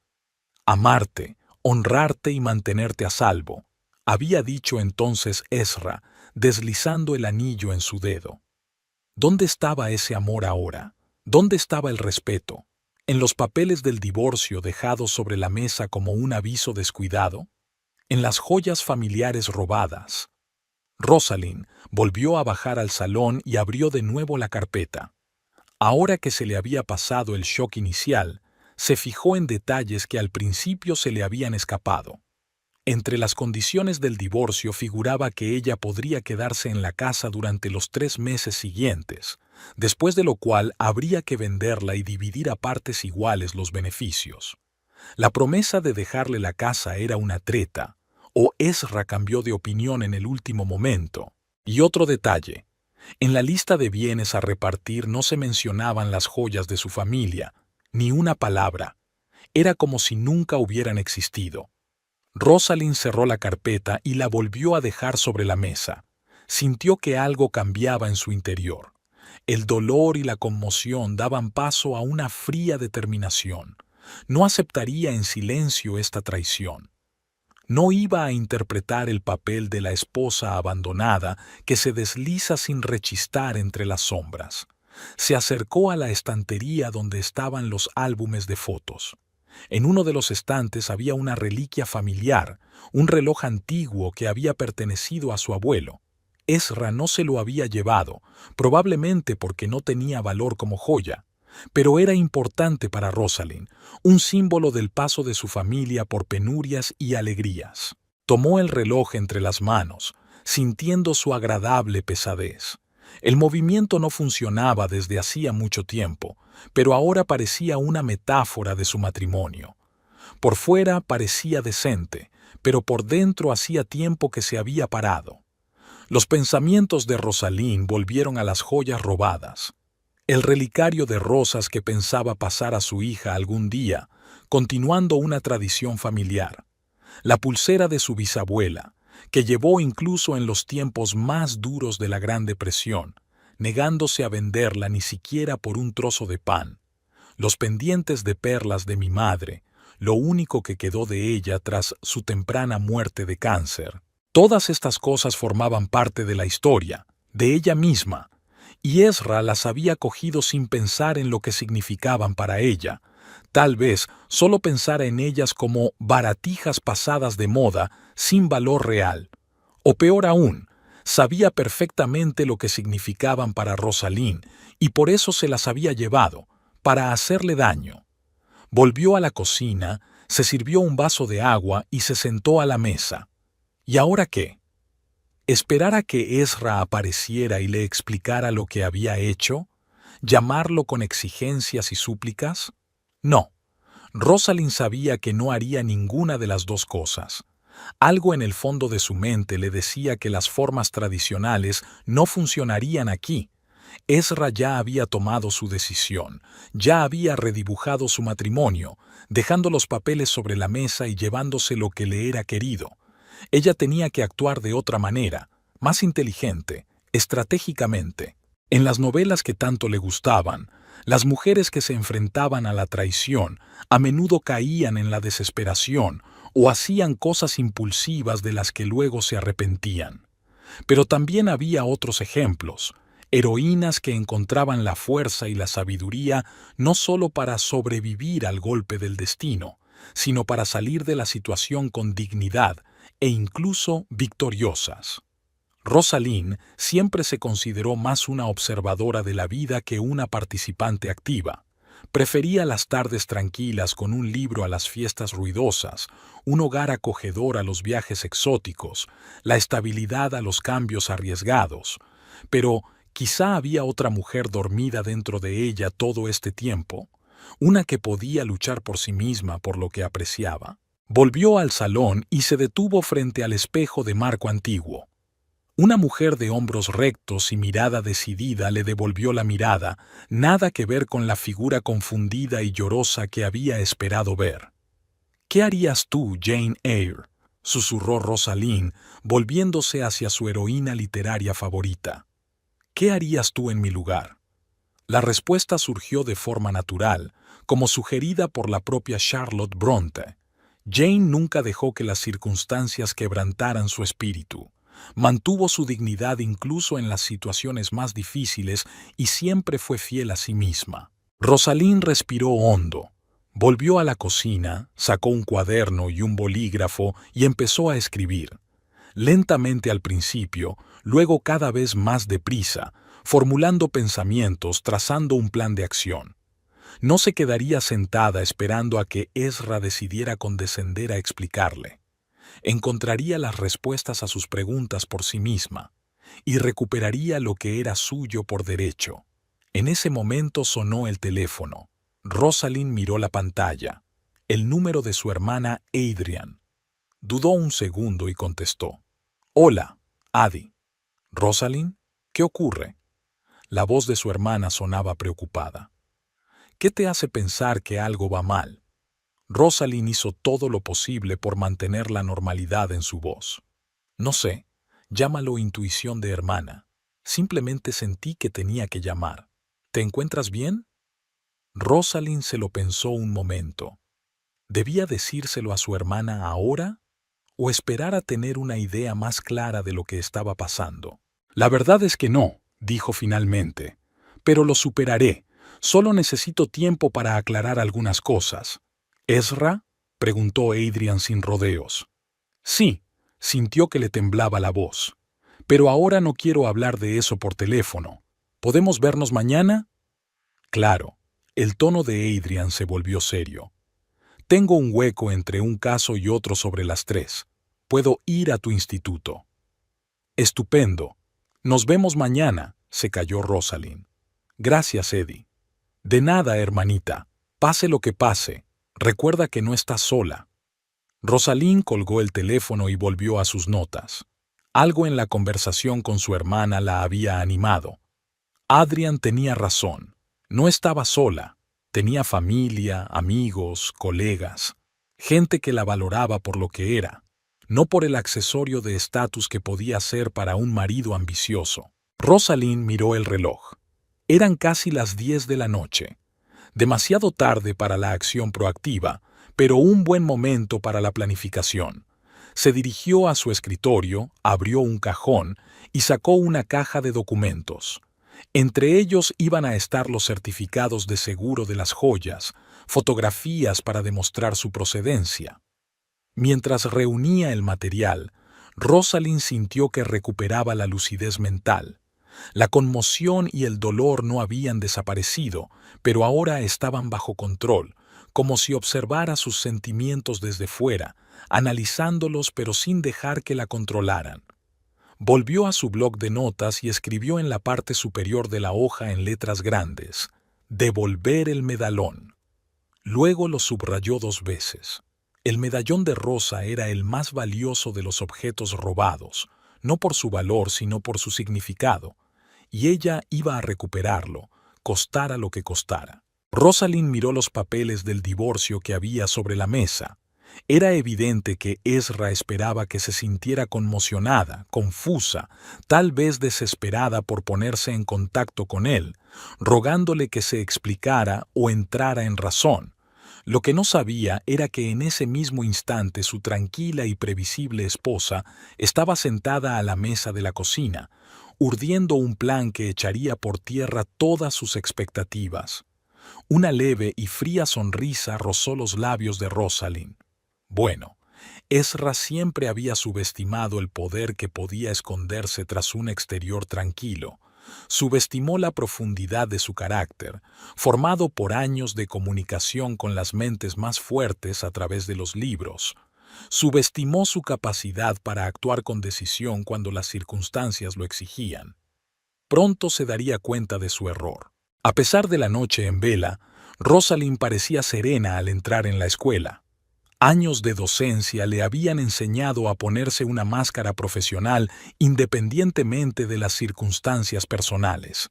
Amarte, honrarte y mantenerte a salvo, había dicho entonces Ezra, deslizando el anillo en su dedo. ¿Dónde estaba ese amor ahora? ¿Dónde estaba el respeto? ¿En los papeles del divorcio dejados sobre la mesa como un aviso descuidado? ¿En las joyas familiares robadas? Rosalind volvió a bajar al salón y abrió de nuevo la carpeta. Ahora que se le había pasado el shock inicial, se fijó en detalles que al principio se le habían escapado. Entre las condiciones del divorcio figuraba que ella podría quedarse en la casa durante los 3 meses siguientes, después de lo cual habría que venderla y dividir a partes iguales los beneficios. La promesa de dejarle la casa era una treta, o Ezra cambió de opinión en el último momento. Y otro detalle: en la lista de bienes a repartir no se mencionaban las joyas de su familia, ni una palabra. Era como si nunca hubieran existido. Rosalind cerró la carpeta y la volvió a dejar sobre la mesa. Sintió que algo cambiaba en su interior. El dolor y la conmoción daban paso a una fría determinación. No aceptaría en silencio esta traición. No iba a interpretar el papel de la esposa abandonada que se desliza sin rechistar entre las sombras. Se acercó a la estantería donde estaban los álbumes de fotos. En uno de los estantes había una reliquia familiar, un reloj antiguo que había pertenecido a su abuelo. Ezra no se lo había llevado, probablemente porque no tenía valor como joya, pero era importante para Rosalind, un símbolo del paso de su familia por penurias y alegrías. Tomó el reloj entre las manos, sintiendo su agradable pesadez. El movimiento no funcionaba desde hacía mucho tiempo, pero ahora parecía una metáfora de su matrimonio. Por fuera parecía decente, pero por dentro hacía tiempo que se había parado. Los pensamientos de Rosalind volvieron a las joyas robadas. El relicario de rosas que pensaba pasar a su hija algún día, continuando una tradición familiar. La pulsera de su bisabuela, que llevó incluso en los tiempos más duros de la Gran Depresión, negándose a venderla ni siquiera por un trozo de pan. Los pendientes de perlas de mi madre, lo único que quedó de ella tras su temprana muerte de cáncer. Todas estas cosas formaban parte de la historia, de ella misma, y Ezra las había cogido sin pensar en lo que significaban para ella. Tal vez solo pensara en ellas como baratijas pasadas de moda sin valor real. O peor aún, sabía perfectamente lo que significaban para Rosalind y por eso se las había llevado, para hacerle daño. Volvió a la cocina, se sirvió un vaso de agua y se sentó a la mesa. ¿Y ahora qué? ¿Esperar a que Ezra apareciera y le explicara lo que había hecho? ¿Llamarlo con exigencias y súplicas? No. Rosalind sabía que no haría ninguna de las dos cosas. Algo en el fondo de su mente le decía que las formas tradicionales no funcionarían aquí. Ezra ya había tomado su decisión, ya había redibujado su matrimonio, dejando los papeles sobre la mesa y llevándose lo que le era querido. Ella tenía que actuar de otra manera, más inteligente, estratégicamente. En las novelas que tanto le gustaban, las mujeres que se enfrentaban a la traición a menudo caían en la desesperación o hacían cosas impulsivas de las que luego se arrepentían. Pero también había otros ejemplos, heroínas que encontraban la fuerza y la sabiduría no solo para sobrevivir al golpe del destino, sino para salir de la situación con dignidad e incluso victoriosas. Rosalind siempre se consideró más una observadora de la vida que una participante activa. Prefería las tardes tranquilas con un libro a las fiestas ruidosas, un hogar acogedor a los viajes exóticos, la estabilidad a los cambios arriesgados. Pero quizá había otra mujer dormida dentro de ella todo este tiempo, una que podía luchar por sí misma por lo que apreciaba. Volvió al salón y se detuvo frente al espejo de marco antiguo. Una mujer de hombros rectos y mirada decidida le devolvió la mirada, nada que ver con la figura confundida y llorosa que había esperado ver. «¿Qué harías tú, Jane Eyre?», susurró Rosalind, volviéndose hacia su heroína literaria favorita. «¿Qué harías tú en mi lugar?». La respuesta surgió de forma natural, como sugerida por la propia Charlotte Bronte. Jane nunca dejó que las circunstancias quebrantaran su espíritu. Mantuvo su dignidad incluso en las situaciones más difíciles y siempre fue fiel a sí misma. Rosalind respiró hondo. Volvió a la cocina, sacó un cuaderno y un bolígrafo y empezó a escribir. Lentamente al principio, luego cada vez más deprisa, formulando pensamientos, trazando un plan de acción. No se quedaría sentada esperando a que Ezra decidiera condescender a explicarle. Encontraría las respuestas a sus preguntas por sí misma y recuperaría lo que era suyo por derecho. En ese momento sonó el teléfono. Rosalind miró la pantalla. El número de su hermana Adrian. Dudó un segundo y contestó. «Hola, Adi». «¿Rosalind? ¿Qué ocurre?». La voz de su hermana sonaba preocupada. «¿Qué te hace pensar que algo va mal?». Rosalind hizo todo lo posible por mantener la normalidad en su voz. «No sé, llámalo intuición de hermana. Simplemente sentí que tenía que llamar. ¿Te encuentras bien?». Rosalind se lo pensó un momento. ¿Debía decírselo a su hermana ahora o esperar a tener una idea más clara de lo que estaba pasando? «La verdad es que no», dijo finalmente. «Pero lo superaré. Solo necesito tiempo para aclarar algunas cosas». «¿Ezra?», preguntó Adrian sin rodeos. «Sí», sintió que le temblaba la voz. «Pero ahora no quiero hablar de eso por teléfono. ¿Podemos vernos mañana?». «Claro». El tono de Adrian se volvió serio. «Tengo un hueco entre un caso y otro sobre las 3. Puedo ir a tu instituto». «Estupendo. Nos vemos mañana», se calló Rosalind. «Gracias, Eddie». «De nada, hermanita. Pase lo que pase. Recuerda que no estás sola». Rosalind colgó el teléfono y volvió a sus notas. Algo en la conversación con su hermana la había animado. Adrian tenía razón. No estaba sola. Tenía familia, amigos, colegas, gente que la valoraba por lo que era, no por el accesorio de estatus que podía ser para un marido ambicioso. Rosalind miró el reloj. Eran casi las 10 de la noche. Demasiado tarde para la acción proactiva, pero un buen momento para la planificación. Se dirigió a su escritorio, abrió un cajón y sacó una caja de documentos. Entre ellos iban a estar los certificados de seguro de las joyas, fotografías para demostrar su procedencia. Mientras reunía el material, Rosalind sintió que recuperaba la lucidez mental. La conmoción y el dolor no habían desaparecido, pero ahora estaban bajo control, como si observara sus sentimientos desde fuera, analizándolos pero sin dejar que la controlaran. Volvió a su bloc de notas y escribió en la parte superior de la hoja en letras grandes: «Devolver el medallón». Luego lo subrayó 2 veces. El medallón de rosa era el más valioso de los objetos robados, no por su valor sino por su significado, y ella iba a recuperarlo, costara lo que costara. Rosalind miró los papeles del divorcio que había sobre la mesa. Era evidente que Ezra esperaba que se sintiera conmocionada, confusa, tal vez desesperada por ponerse en contacto con él, rogándole que se explicara o entrara en razón. Lo que no sabía era que en ese mismo instante su tranquila y previsible esposa estaba sentada a la mesa de la cocina, urdiendo un plan que echaría por tierra todas sus expectativas. Una leve y fría sonrisa rozó los labios de Rosalind. Bueno, Ezra siempre había subestimado el poder que podía esconderse tras un exterior tranquilo. Subestimó la profundidad de su carácter, formado por años de comunicación con las mentes más fuertes a través de los libros. Subestimó su capacidad para actuar con decisión cuando las circunstancias lo exigían. Pronto se daría cuenta de su error. A pesar de la noche en vela, Rosalind parecía serena al entrar en la escuela. Años de docencia le habían enseñado a ponerse una máscara profesional independientemente de las circunstancias personales.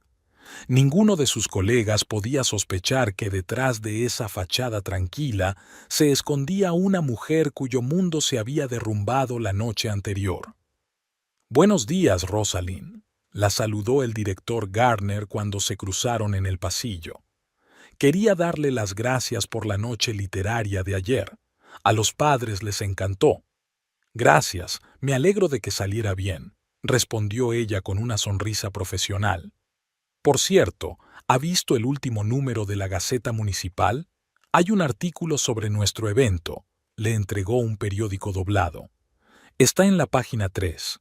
Ninguno de sus colegas podía sospechar que detrás de esa fachada tranquila se escondía una mujer cuyo mundo se había derrumbado la noche anterior. «Buenos días, Rosalind», la saludó el director Garner cuando se cruzaron en el pasillo. Quería darle las gracias por la noche literaria de ayer. A los padres les encantó. «Gracias, me alegro de que saliera bien», respondió ella con una sonrisa profesional. «Por cierto, ¿ha visto el último número de la Gaceta Municipal? Hay un artículo sobre nuestro evento», le entregó un periódico doblado. «Está en la página 3.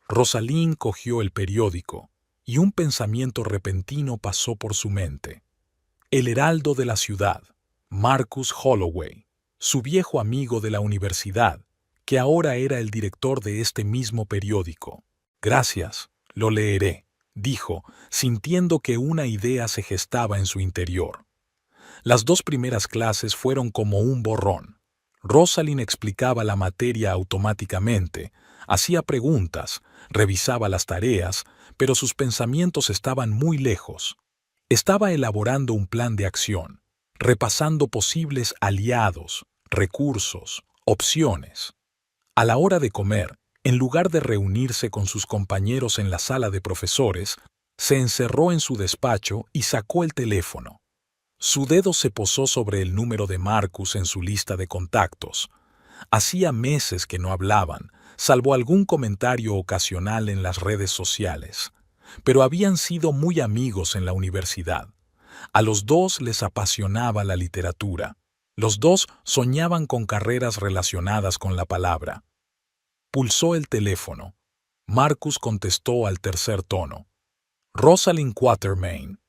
Rosalind cogió el periódico, y un pensamiento repentino pasó por su mente. El heraldo de la ciudad, Marcus Holloway, su viejo amigo de la universidad, que ahora era el director de este mismo periódico. «Gracias, lo leeré», dijo, sintiendo que una idea se gestaba en su interior. Las 2 primeras clases fueron como un borrón. Rosalind explicaba la materia automáticamente, hacía preguntas, revisaba las tareas, pero sus pensamientos estaban muy lejos. Estaba elaborando un plan de acción, repasando posibles aliados, recursos, opciones. A la hora de comer, en lugar de reunirse con sus compañeros en la sala de profesores, se encerró en su despacho y sacó el teléfono. Su dedo se posó sobre el número de Marcus en su lista de contactos. Hacía meses que no hablaban, salvo algún comentario ocasional en las redes sociales. Pero habían sido muy amigos en la universidad. A los 2 les apasionaba la literatura. Los 2 soñaban con carreras relacionadas con la palabra. Pulsó el teléfono. Marcus contestó al tercer tono. «Rosalind Quatermain.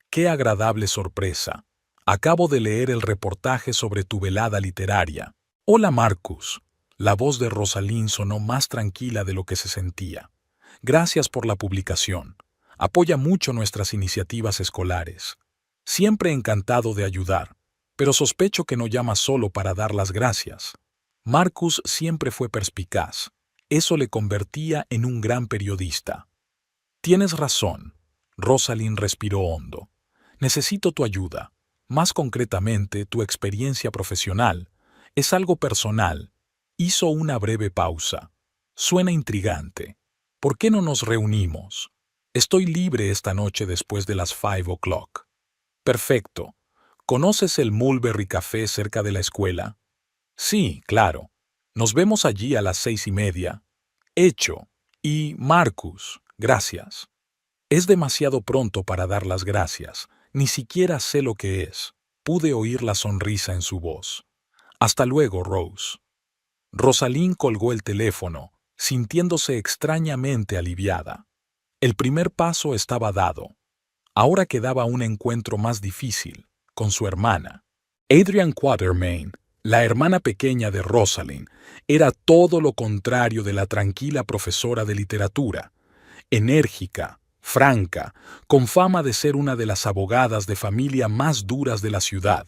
Qué agradable sorpresa. Acabo de leer el reportaje sobre tu velada literaria». «Hola, Marcus». La voz de Rosalind sonó más tranquila de lo que se sentía. «Gracias por la publicación. Apoya mucho nuestras iniciativas escolares. Siempre encantado de ayudar, pero sospecho que no llama solo para dar las gracias». Marcus siempre fue perspicaz. Eso le convertía en un gran periodista. «Tienes razón». Rosalind respiró hondo. «Necesito tu ayuda. Más concretamente, tu experiencia profesional. Es algo personal». Hizo una breve pausa. «Suena intrigante. ¿Por qué no nos reunimos? Estoy libre esta noche después de las 5 o'clock». «Perfecto. ¿Conoces el Mulberry Café cerca de la escuela?» «Sí, claro. Nos vemos allí a las 6:30. Hecho. Y, Marcus, gracias». «Es demasiado pronto para dar las gracias. Ni siquiera sé lo que es». Pude oír la sonrisa en su voz. «Hasta luego, Rose». Rosalind colgó el teléfono, sintiéndose extrañamente aliviada. El primer paso estaba dado. Ahora quedaba un encuentro más difícil, con su hermana. Adrienne Quatermain, la hermana pequeña de Rosalind, era todo lo contrario de la tranquila profesora de literatura. Enérgica, franca, con fama de ser una de las abogadas de familia más duras de la ciudad.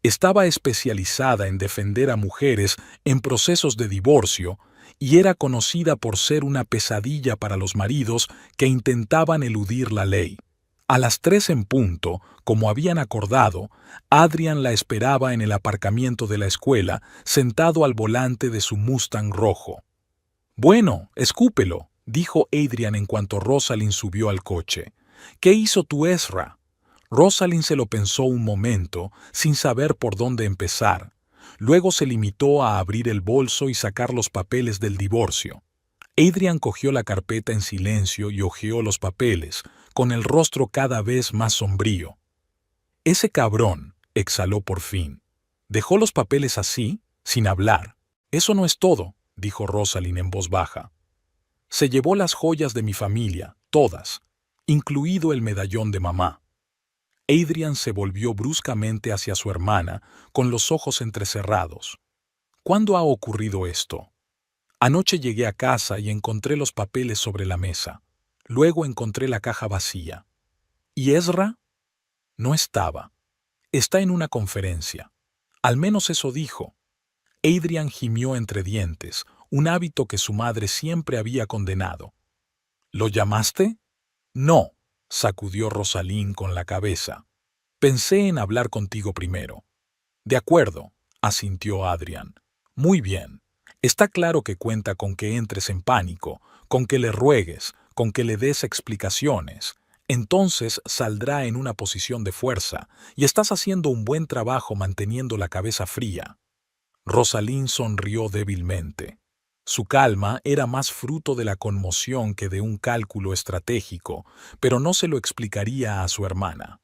Estaba especializada en defender a mujeres en procesos de divorcio y era conocida por ser una pesadilla para los maridos que intentaban eludir la ley. A las 3 en punto, como habían acordado, Adrian la esperaba en el aparcamiento de la escuela, sentado al volante de su Mustang rojo. «Bueno, escúpelo», dijo Adrian en cuanto Rosalind subió al coche. «¿Qué hizo tu Ezra?» Rosalind se lo pensó un momento, sin saber por dónde empezar. Luego se limitó a abrir el bolso y sacar los papeles del divorcio. Adrian cogió la carpeta en silencio y hojeó los papeles, con el rostro cada vez más sombrío. «Ese cabrón», exhaló por fin. «¿Dejó los papeles así, sin hablar?» Eso no es todo, dijo Rosalind en voz baja. Se llevó las joyas de mi familia, todas, incluido el medallón de mamá. Adrian se volvió bruscamente hacia su hermana, con los ojos entrecerrados. ¿Cuándo ha ocurrido esto? Anoche llegué a casa y encontré los papeles sobre la mesa. Luego encontré la caja vacía. ¿Y Ezra? No estaba. Está en una conferencia. Al menos eso dijo. Adrian gimió entre dientes, un hábito que su madre siempre había condenado. ¿Lo llamaste? No, sacudió Rosalind con la cabeza. Pensé en hablar contigo primero. De acuerdo, asintió Adrian. Muy bien. Está claro que cuenta con que entres en pánico, con que le ruegues, con que le des explicaciones. Entonces saldrá en una posición de fuerza, y estás haciendo un buen trabajo manteniendo la cabeza fría. Rosalind sonrió débilmente. Su calma era más fruto de la conmoción que de un cálculo estratégico, pero no se lo explicaría a su hermana.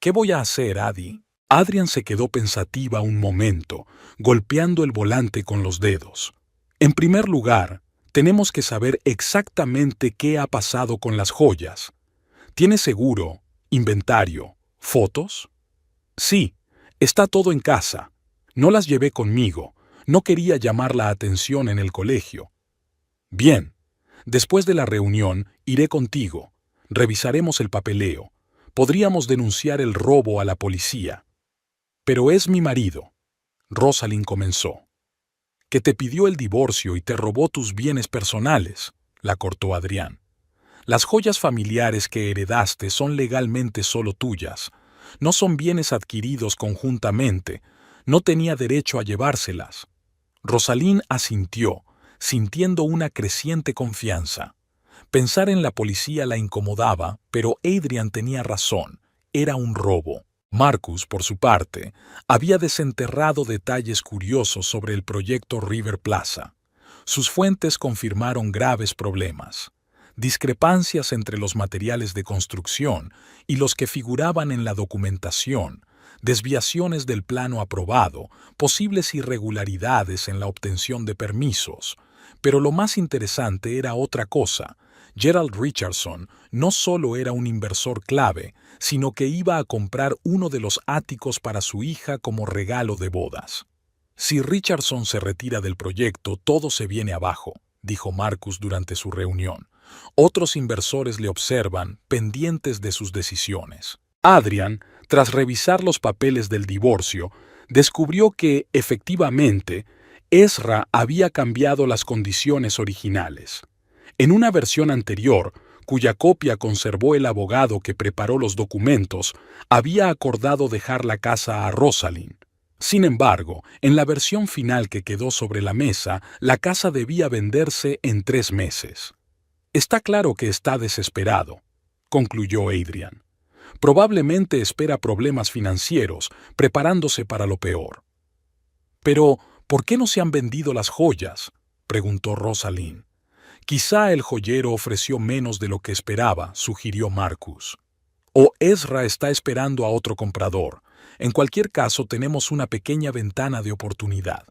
¿Qué voy a hacer, Adi? Adrian se quedó pensativa un momento, golpeando el volante con los dedos. En primer lugar, tenemos que saber exactamente qué ha pasado con las joyas. ¿Tienes seguro, inventario, fotos? Sí, está todo en casa. No las llevé conmigo. No quería llamar la atención en el colegio. Bien, después de la reunión iré contigo. Revisaremos el papeleo. Podríamos denunciar el robo a la policía. Pero es mi marido. Rosalind comenzó. Que te pidió el divorcio y te robó tus bienes personales, la cortó Adrián. Las joyas familiares que heredaste son legalmente solo tuyas. No son bienes adquiridos conjuntamente. No tenía derecho a llevárselas. Rosalind asintió, sintiendo una creciente confianza. Pensar en la policía la incomodaba, pero Adrian tenía razón. Era un robo. Marcus, por su parte, había desenterrado detalles curiosos sobre el proyecto River Plaza. Sus fuentes confirmaron graves problemas. Discrepancias entre los materiales de construcción y los que figuraban en la documentación, desviaciones del plano aprobado, posibles irregularidades en la obtención de permisos. Pero lo más interesante era otra cosa. Gerald Richardson no solo era un inversor clave, sino que iba a comprar uno de los áticos para su hija como regalo de bodas. Si Richardson se retira del proyecto, todo se viene abajo, dijo Marcus durante su reunión. Otros inversores le observan, pendientes de sus decisiones. Adrian, tras revisar los papeles del divorcio, descubrió que, efectivamente, Ezra había cambiado las condiciones originales. En una versión anterior, cuya copia conservó el abogado que preparó los documentos, había acordado dejar la casa a Rosalind. Sin embargo, en la versión final que quedó sobre la mesa, la casa debía venderse en 3 meses. Está claro que está desesperado, concluyó Adrian. Probablemente espera problemas financieros, preparándose para lo peor. Pero, ¿por qué no se han vendido las joyas?, preguntó Rosalind. Quizá el joyero ofreció menos de lo que esperaba, sugirió Marcus. O Ezra está esperando a otro comprador. En cualquier caso, tenemos una pequeña ventana de oportunidad.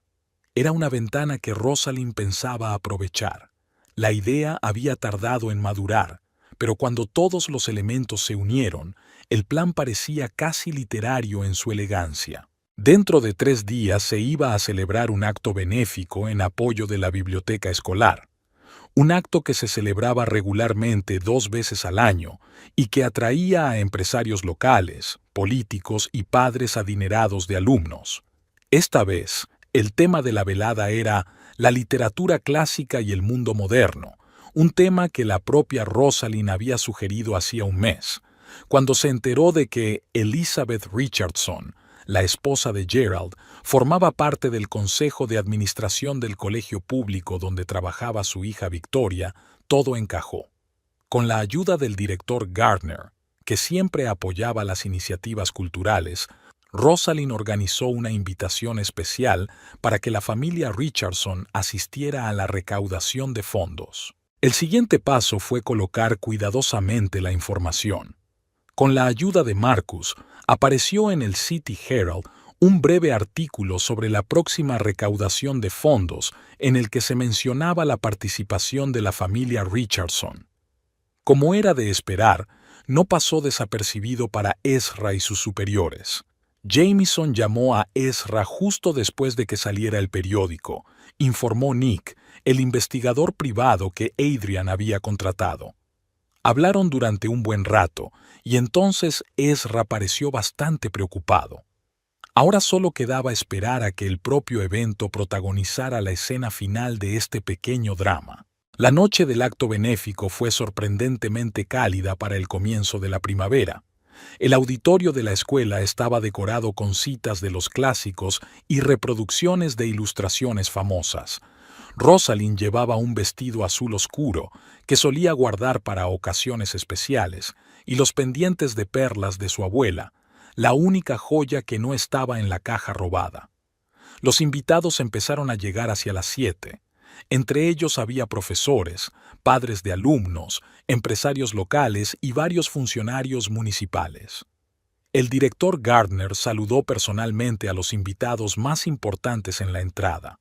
Era una ventana que Rosalind pensaba aprovechar. La idea había tardado en madurar, pero cuando todos los elementos se unieron, el plan parecía casi literario en su elegancia. Dentro de 3 días se iba a celebrar un acto benéfico en apoyo de la biblioteca escolar. Un acto que se celebraba regularmente 2 veces al año y que atraía a empresarios locales, políticos y padres adinerados de alumnos. Esta vez, el tema de la velada era la literatura clásica y el mundo moderno, un tema que la propia Rosalind había sugerido hacía un mes, cuando se enteró de que Elizabeth Richardson, la esposa de Gerald, formaba parte del consejo de administración del colegio público donde trabajaba su hija Victoria. Todo encajó. Con la ayuda del director Gardner, que siempre apoyaba las iniciativas culturales, Rosalind organizó una invitación especial para que la familia Richardson asistiera a la recaudación de fondos. El siguiente paso fue colocar cuidadosamente la información. Con la ayuda de Marcus, apareció en el City Herald un breve artículo sobre la próxima recaudación de fondos en el que se mencionaba la participación de la familia Richardson. Como era de esperar, no pasó desapercibido para Ezra y sus superiores. Jameson llamó a Ezra justo después de que saliera el periódico, informó Nick, el investigador privado que Adrian había contratado. Hablaron durante un buen rato, y entonces Ezra pareció bastante preocupado. Ahora solo quedaba esperar a que el propio evento protagonizara la escena final de este pequeño drama. La noche del acto benéfico fue sorprendentemente cálida para el comienzo de la primavera. El auditorio de la escuela estaba decorado con citas de los clásicos y reproducciones de ilustraciones famosas. Rosalind llevaba un vestido azul oscuro que solía guardar para ocasiones especiales, y los pendientes de perlas de su abuela, la única joya que no estaba en la caja robada. Los invitados empezaron a llegar hacia las 7. Entre ellos había profesores, padres de alumnos, empresarios locales y varios funcionarios municipales. El director Gardner saludó personalmente a los invitados más importantes en la entrada.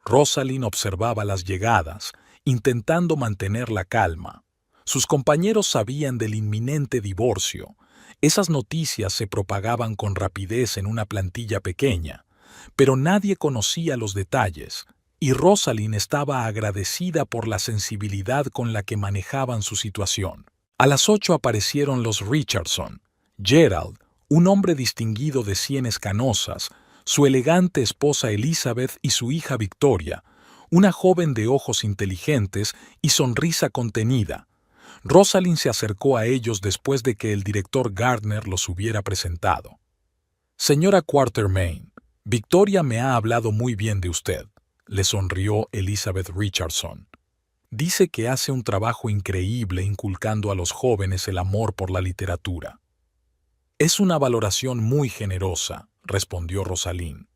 Rosalind observaba las llegadas, intentando mantener la calma. Sus compañeros sabían del inminente divorcio. Esas noticias se propagaban con rapidez en una plantilla pequeña, pero nadie conocía los detalles, y Rosalind estaba agradecida por la sensibilidad con la que manejaban su situación. A las 8 aparecieron los Richardson. Gerald, un hombre distinguido de sienes canosas, su elegante esposa Elizabeth y su hija Victoria, una joven de ojos inteligentes y sonrisa contenida. Rosalind se acercó a ellos después de que el director Gardner los hubiera presentado. «Señora Quatermain, Victoria me ha hablado muy bien de usted», le sonrió Elizabeth Richardson. «Dice que hace un trabajo increíble inculcando a los jóvenes el amor por la literatura». «Es una valoración muy generosa», respondió Rosalind.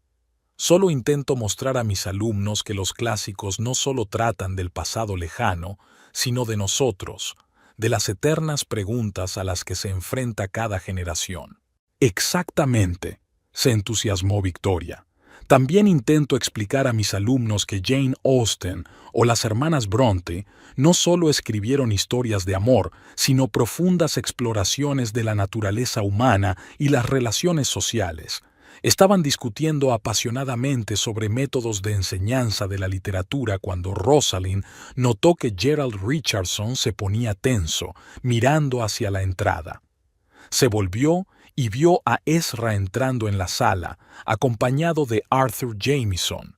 «Solo intento mostrar a mis alumnos que los clásicos no solo tratan del pasado lejano, sino de nosotros, de las eternas preguntas a las que se enfrenta cada generación». «Exactamente», se entusiasmó Victoria. «También intento explicar a mis alumnos que Jane Austen o las hermanas Bronte no solo escribieron historias de amor, sino profundas exploraciones de la naturaleza humana y las relaciones sociales. Estaban discutiendo apasionadamente sobre métodos de enseñanza de la literatura cuando Rosalind notó que Gerald Richardson se ponía tenso, mirando hacia la entrada. Se volvió y vio a Ezra entrando en la sala, acompañado de Arthur Jameson.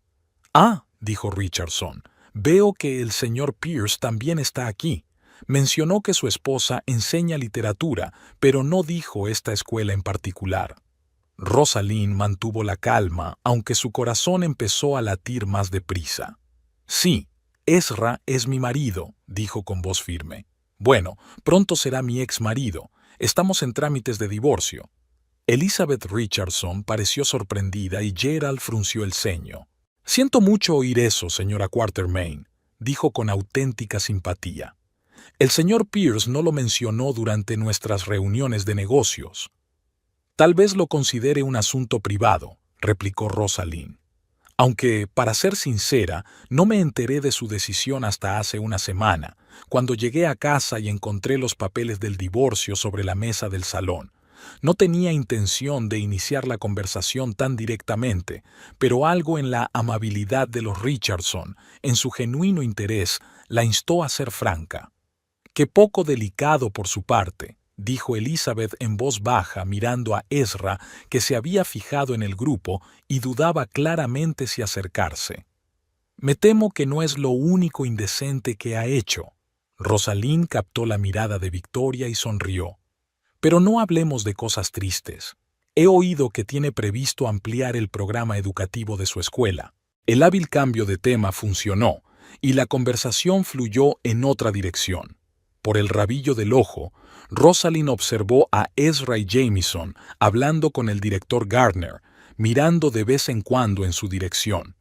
«Ah», dijo Richardson, «veo que el señor Pierce también está aquí. Mencionó que su esposa enseña literatura, pero no dijo esta escuela en particular». Rosalind mantuvo la calma, aunque su corazón empezó a latir más deprisa. «Sí, Ezra es mi marido», dijo con voz firme. «Bueno, pronto será mi ex marido. Estamos en trámites de divorcio». Elizabeth Richardson pareció sorprendida y Gerald frunció el ceño. «Siento mucho oír eso, señora Quatermain», dijo con auténtica simpatía. «El señor Pierce no lo mencionó durante nuestras reuniones de negocios». «Tal vez lo considere un asunto privado», replicó Rosalind. «Aunque, para ser sincera, no me enteré de su decisión hasta hace una semana, cuando llegué a casa y encontré los papeles del divorcio sobre la mesa del salón. No tenía intención de iniciar la conversación tan directamente, pero algo en la amabilidad de los Richardson, en su genuino interés, la instó a ser franca». «Qué poco delicado por su parte», dijo Elizabeth en voz baja mirando a Ezra, que se había fijado en el grupo y dudaba claramente si acercarse. «Me temo que no es lo único indecente que ha hecho». Rosalind captó la mirada de Victoria y sonrió. «Pero no hablemos de cosas tristes. He oído que tiene previsto ampliar el programa educativo de su escuela». El hábil cambio de tema funcionó, y la conversación fluyó en otra dirección. Por el rabillo del ojo, Rosalind observó a Ezra y Jameson hablando con el director Gardner, mirando de vez en cuando en su dirección.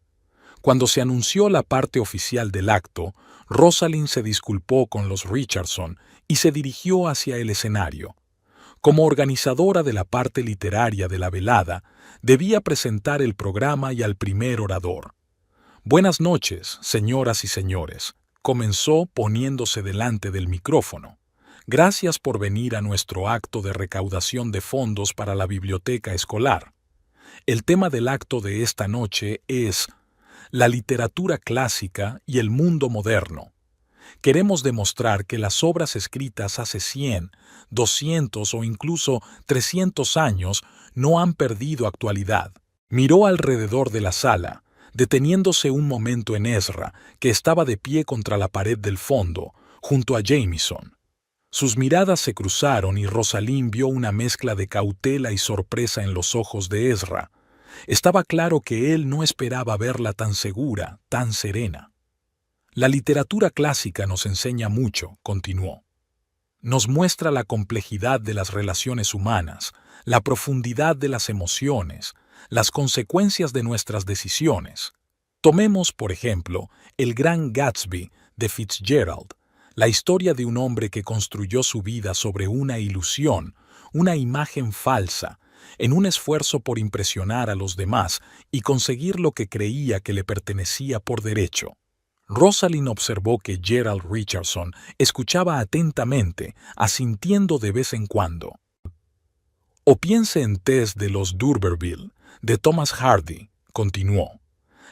Cuando se anunció la parte oficial del acto, Rosalind se disculpó con los Richardson y se dirigió hacia el escenario. Como organizadora de la parte literaria de la velada, debía presentar el programa y al primer orador. «Buenas noches, señoras y señores», comenzó poniéndose delante del micrófono. «Gracias por venir a nuestro acto de recaudación de fondos para la biblioteca escolar. El tema del acto de esta noche es la literatura clásica y el mundo moderno. Queremos demostrar que las obras escritas hace 100, 200 o incluso 300 años no han perdido actualidad». Miró alrededor de la sala, deteniéndose un momento en Ezra, que estaba de pie contra la pared del fondo, junto a Jameson. Sus miradas se cruzaron y Rosalind vio una mezcla de cautela y sorpresa en los ojos de Ezra. Estaba claro que él no esperaba verla tan segura, tan serena. «La literatura clásica nos enseña mucho», continuó. «Nos muestra la complejidad de las relaciones humanas, la profundidad de las emociones, las consecuencias de nuestras decisiones. Tomemos, por ejemplo, El Gran Gatsby de Fitzgerald, la historia de un hombre que construyó su vida sobre una ilusión, una imagen falsa, en un esfuerzo por impresionar a los demás y conseguir lo que creía que le pertenecía por derecho». Rosalind observó que Gerald Richardson escuchaba atentamente, asintiendo de vez en cuando. «O piense en Tess de los D'Urberville, de Thomas Hardy», continuó.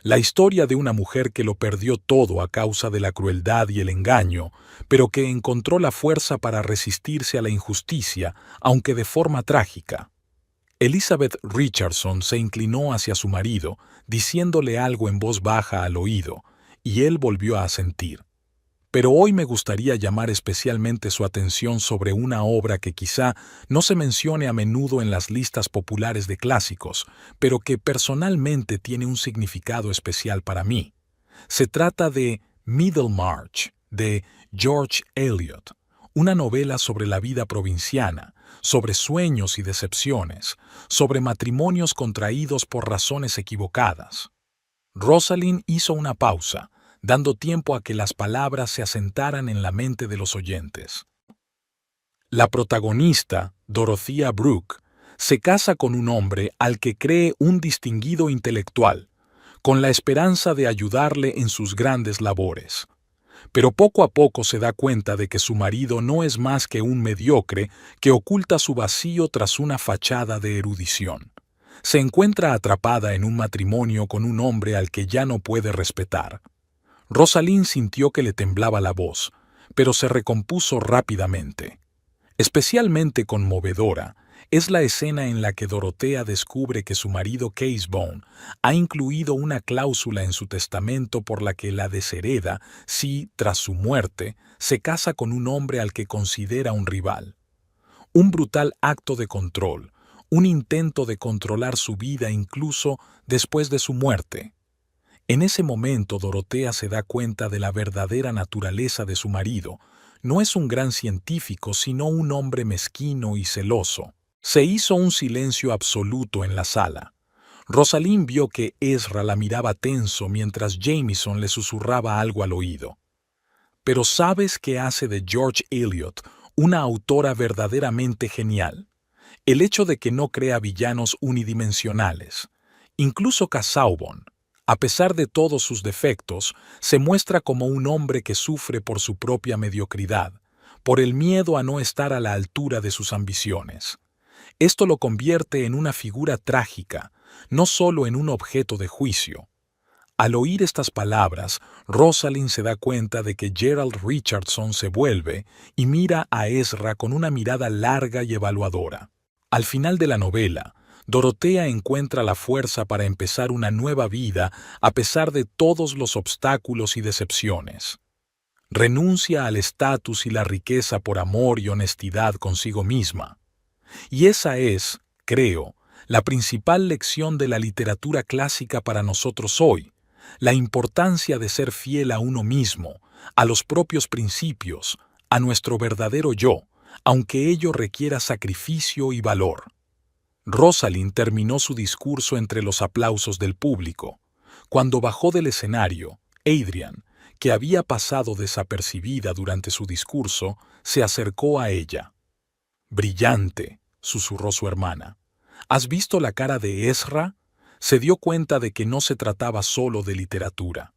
«La historia de una mujer que lo perdió todo a causa de la crueldad y el engaño, pero que encontró la fuerza para resistirse a la injusticia, aunque de forma trágica». Elizabeth Richardson se inclinó hacia su marido, diciéndole algo en voz baja al oído, y él volvió a asentir. «Pero hoy me gustaría llamar especialmente su atención sobre una obra que quizá no se mencione a menudo en las listas populares de clásicos, pero que personalmente tiene un significado especial para mí. Se trata de Middlemarch, de George Eliot, una novela sobre la vida provinciana, sobre sueños y decepciones, sobre matrimonios contraídos por razones equivocadas». Rosalind hizo una pausa, dando tiempo a que las palabras se asentaran en la mente de los oyentes. La protagonista, Dorothea Brooke, se casa con un hombre al que cree un distinguido intelectual, con la esperanza de ayudarle en sus grandes labores. Pero poco a poco se da cuenta de que su marido no es más que un mediocre que oculta su vacío tras una fachada de erudición. Se encuentra atrapada en un matrimonio con un hombre al que ya no puede respetar. Rosalind sintió que le temblaba la voz, pero se recompuso rápidamente. Especialmente conmovedora es la escena en la que Dorothea descubre que su marido Casebone ha incluido una cláusula en su testamento por la que la deshereda si, tras su muerte, se casa con un hombre al que considera un rival. Un brutal acto de control, un intento de controlar su vida incluso después de su muerte. En ese momento Dorothea se da cuenta de la verdadera naturaleza de su marido. No es un gran científico, sino un hombre mezquino y celoso. Se hizo un silencio absoluto en la sala. Rosalind vio que Ezra la miraba tenso mientras Jameson le susurraba algo al oído. «Pero ¿sabes qué hace de George Eliot una autora verdaderamente genial? El hecho de que no crea villanos unidimensionales. Incluso Casaubon, a pesar de todos sus defectos, se muestra como un hombre que sufre por su propia mediocridad, por el miedo a no estar a la altura de sus ambiciones. Esto lo convierte en una figura trágica, no solo en un objeto de juicio». Al oír estas palabras, Rosalind se da cuenta de que Gerald Richardson se vuelve y mira a Ezra con una mirada larga y evaluadora. Al final de la novela, Dorothea encuentra la fuerza para empezar una nueva vida a pesar de todos los obstáculos y decepciones. Renuncia al estatus y la riqueza por amor y honestidad consigo misma. Y esa es, creo, la principal lección de la literatura clásica para nosotros hoy, la importancia de ser fiel a uno mismo, a los propios principios, a nuestro verdadero yo, aunque ello requiera sacrificio y valor. Rosalind terminó su discurso entre los aplausos del público. Cuando bajó del escenario, Adrian, que había pasado desapercibida durante su discurso, se acercó a ella. Brillante, susurró su hermana. ¿Has visto la cara de Ezra? Se dio cuenta de que no se trataba solo de literatura.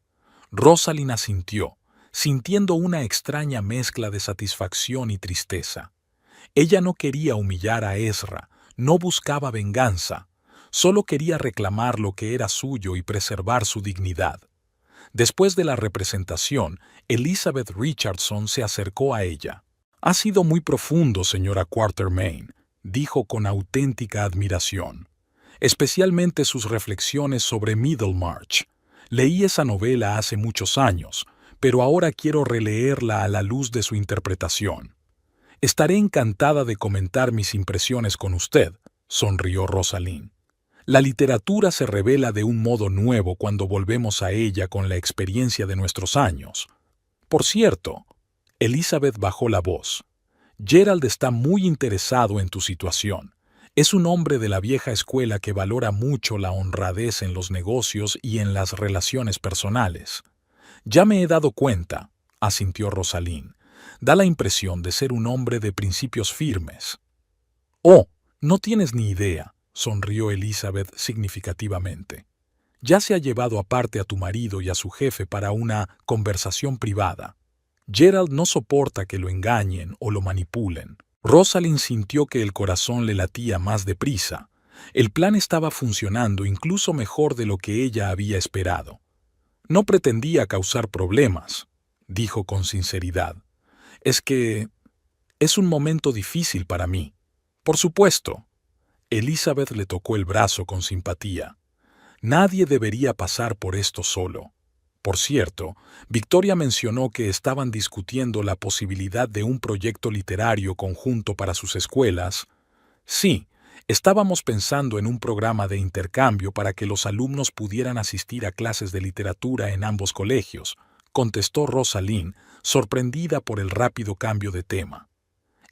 Rosalind asintió, sintiendo una extraña mezcla de satisfacción y tristeza. Ella no quería humillar a Ezra, no buscaba venganza, solo quería reclamar lo que era suyo y preservar su dignidad. Después de la representación, Elizabeth Richardson se acercó a ella. «Ha sido muy profundo, señora Quatermain», dijo con auténtica admiración. «Especialmente sus reflexiones sobre Middlemarch. Leí esa novela hace muchos años, pero ahora quiero releerla a la luz de su interpretación». «Estaré encantada de comentar mis impresiones con usted», sonrió Rosalind. «La literatura se revela de un modo nuevo cuando volvemos a ella con la experiencia de nuestros años. Por cierto», Elizabeth bajó la voz, «Gerald está muy interesado en tu situación. Es un hombre de la vieja escuela que valora mucho la honradez en los negocios y en las relaciones personales». «Ya me he dado cuenta», asintió Rosalind. «Da la impresión de ser un hombre de principios firmes». «Oh, no tienes ni idea», sonrió Elizabeth significativamente. «Ya se ha llevado aparte a tu marido y a su jefe para una conversación privada. Gerald no soporta que lo engañen o lo manipulen». Rosalind sintió que el corazón le latía más deprisa. El plan estaba funcionando incluso mejor de lo que ella había esperado. «No pretendía causar problemas», dijo con sinceridad. «Es que es un momento difícil para mí». «Por supuesto». Elizabeth le tocó el brazo con simpatía. «Nadie debería pasar por esto solo. Por cierto, Victoria mencionó que estaban discutiendo la posibilidad de un proyecto literario conjunto para sus escuelas». «Sí, estábamos pensando en un programa de intercambio para que los alumnos pudieran asistir a clases de literatura en ambos colegios», contestó Rosalind, sorprendida por el rápido cambio de tema.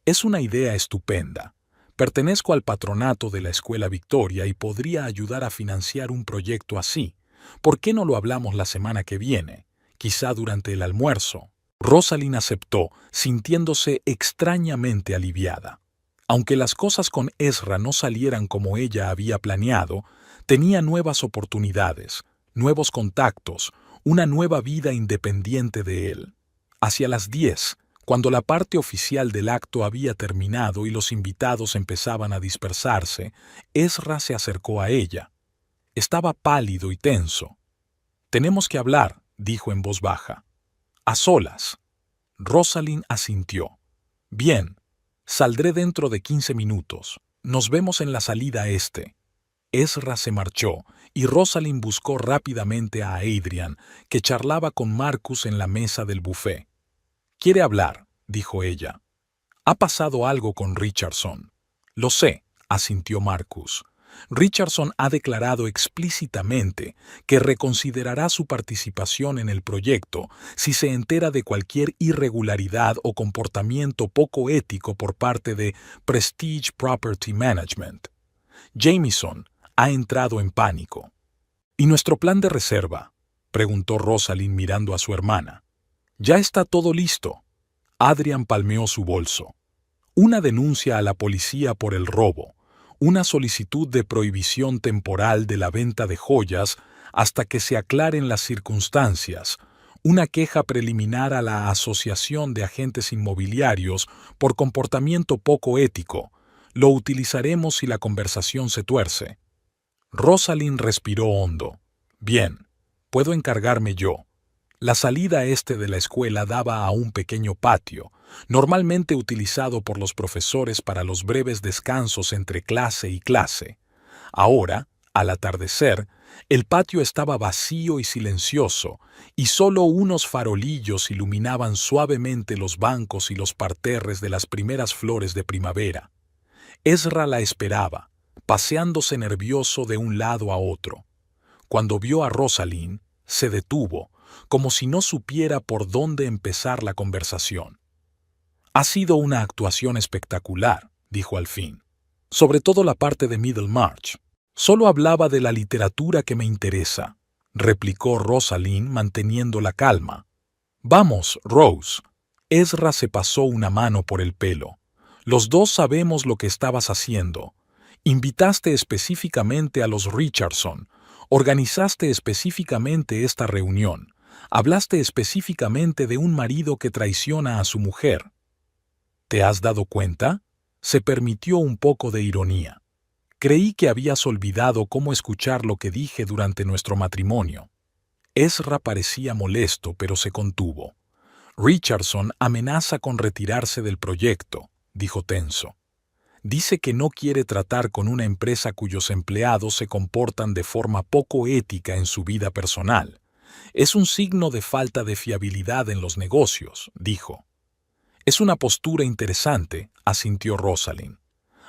«Es una idea estupenda. Pertenezco al patronato de la Escuela Victoria y podría ayudar a financiar un proyecto así. ¿Por qué no lo hablamos la semana que viene? Quizá durante el almuerzo». Rosalind aceptó, sintiéndose extrañamente aliviada. Aunque las cosas con Ezra no salieran como ella había planeado, tenía nuevas oportunidades, nuevos contactos, una nueva vida independiente de él. Hacia las 10, cuando la parte oficial del acto había terminado y los invitados empezaban a dispersarse, Ezra se acercó a ella. Estaba pálido y tenso. «Tenemos que hablar», dijo en voz baja. «A solas». Rosalind asintió. «Bien, saldré dentro de 15 minutos. Nos vemos en la salida este». Ezra se marchó y Rosalind buscó rápidamente a Adrian, que charlaba con Marcus en la mesa del buffet. «Quiere hablar», dijo ella. «Ha pasado algo con Richardson». «Lo sé», asintió Marcus. «Richardson ha declarado explícitamente que reconsiderará su participación en el proyecto si se entera de cualquier irregularidad o comportamiento poco ético por parte de Prestige Property Management». Jameson ha entrado en pánico. «¿Y nuestro plan de reserva?», preguntó Rosalind mirando a su hermana. «Ya está todo listo». Adrian palmeó su bolso. «Una denuncia a la policía por el robo, una solicitud de prohibición temporal de la venta de joyas hasta que se aclaren las circunstancias, una queja preliminar a la Asociación de Agentes Inmobiliarios por comportamiento poco ético. Lo utilizaremos si la conversación se tuerce». Rosalind respiró hondo. «Bien, puedo encargarme yo». La salida este de la escuela daba a un pequeño patio, normalmente utilizado por los profesores para los breves descansos entre clase y clase. Ahora, al atardecer, el patio estaba vacío y silencioso, y solo unos farolillos iluminaban suavemente los bancos y los parterres de las primeras flores de primavera. Ezra la esperaba, paseándose nervioso de un lado a otro. Cuando vio a Rosalind, se detuvo, como si no supiera por dónde empezar la conversación. «Ha sido una actuación espectacular», dijo al fin. «Sobre todo la parte de Middlemarch. Solo hablaba de la literatura que me interesa», replicó Rosalind manteniendo la calma. «Vamos, Rose». Ezra se pasó una mano por el pelo. Los dos sabemos lo que estabas haciendo. Invitaste específicamente a los Richardson, organizaste específicamente esta reunión, hablaste específicamente de un marido que traiciona a su mujer. ¿Te has dado cuenta? Se permitió un poco de ironía. Creí que habías olvidado cómo escuchar lo que dije durante nuestro matrimonio. Ezra parecía molesto, pero se contuvo. Richardson amenaza con retirarse del proyecto, dijo tenso. Dice que no quiere tratar con una empresa cuyos empleados se comportan de forma poco ética en su vida personal. Es un signo de falta de fiabilidad en los negocios, dijo. Es una postura interesante, asintió Rosalind.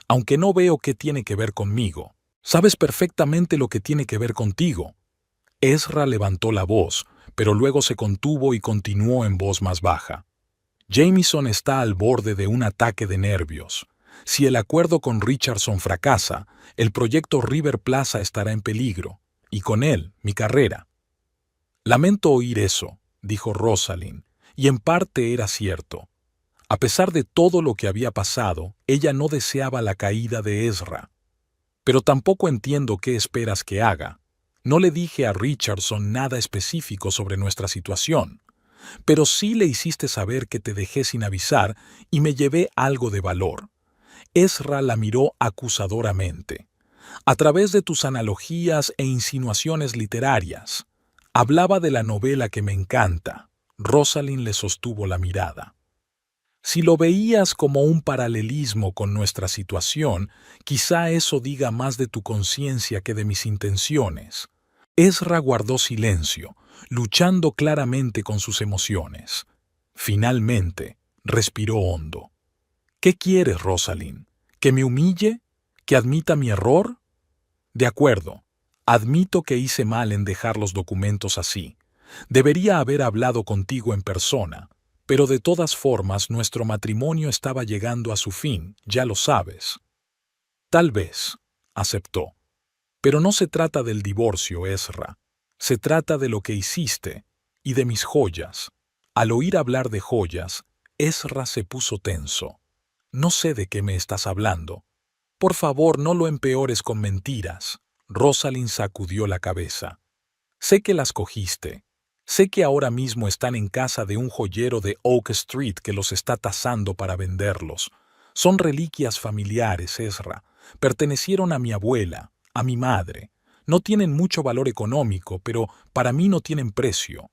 Aunque no veo qué tiene que ver conmigo. Sabes perfectamente lo que tiene que ver contigo. Ezra levantó la voz, pero luego se contuvo y continuó en voz más baja. Jameson está al borde de un ataque de nervios. Si el acuerdo con Richardson fracasa, el proyecto River Plaza estará en peligro, y con él, mi carrera. Lamento oír eso, dijo Rosalind, y en parte era cierto. A pesar de todo lo que había pasado, ella no deseaba la caída de Ezra. Pero tampoco entiendo qué esperas que haga. No le dije a Richardson nada específico sobre nuestra situación, pero sí le hiciste saber que te dejé sin avisar y me llevé algo de valor. Ezra la miró acusadoramente. A través de tus analogías e insinuaciones literarias. Hablaba de la novela que me encanta. Rosalind le sostuvo la mirada. Si lo veías como un paralelismo con nuestra situación, quizá eso diga más de tu conciencia que de mis intenciones. Ezra guardó silencio, luchando claramente con sus emociones. Finalmente, respiró hondo. ¿Qué quieres, Rosalind? ¿Que me humille? ¿Que admita mi error? De acuerdo, admito que hice mal en dejar los documentos así. Debería haber hablado contigo en persona. Pero de todas formas nuestro matrimonio estaba llegando a su fin, ya lo sabes. Tal vez, aceptó. Pero no se trata del divorcio, Ezra. Se trata de lo que hiciste y de mis joyas. Al oír hablar de joyas, Ezra se puso tenso. No sé de qué me estás hablando. Por favor, no lo empeores con mentiras. Rosalind sacudió la cabeza. Sé que las cogiste. Sé que ahora mismo están en casa de un joyero de Oak Street que los está tasando para venderlos. Son reliquias familiares, Ezra. Pertenecieron a mi abuela, a mi madre. No tienen mucho valor económico, pero para mí no tienen precio.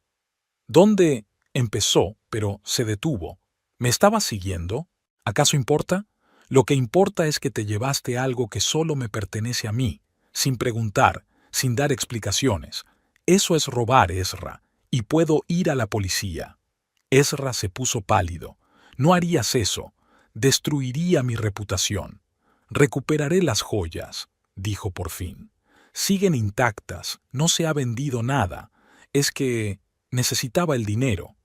¿Dónde empezó, pero se detuvo? ¿Me estabas siguiendo? ¿Acaso importa? Lo que importa es que te llevaste algo que solo me pertenece a mí, sin preguntar, sin dar explicaciones. Eso es robar, Ezra. Y puedo ir a la policía. Ezra se puso pálido. No harías eso. Destruiría mi reputación. Recuperaré las joyas, dijo por fin. Siguen intactas, no se ha vendido nada. Es que necesitaba el dinero.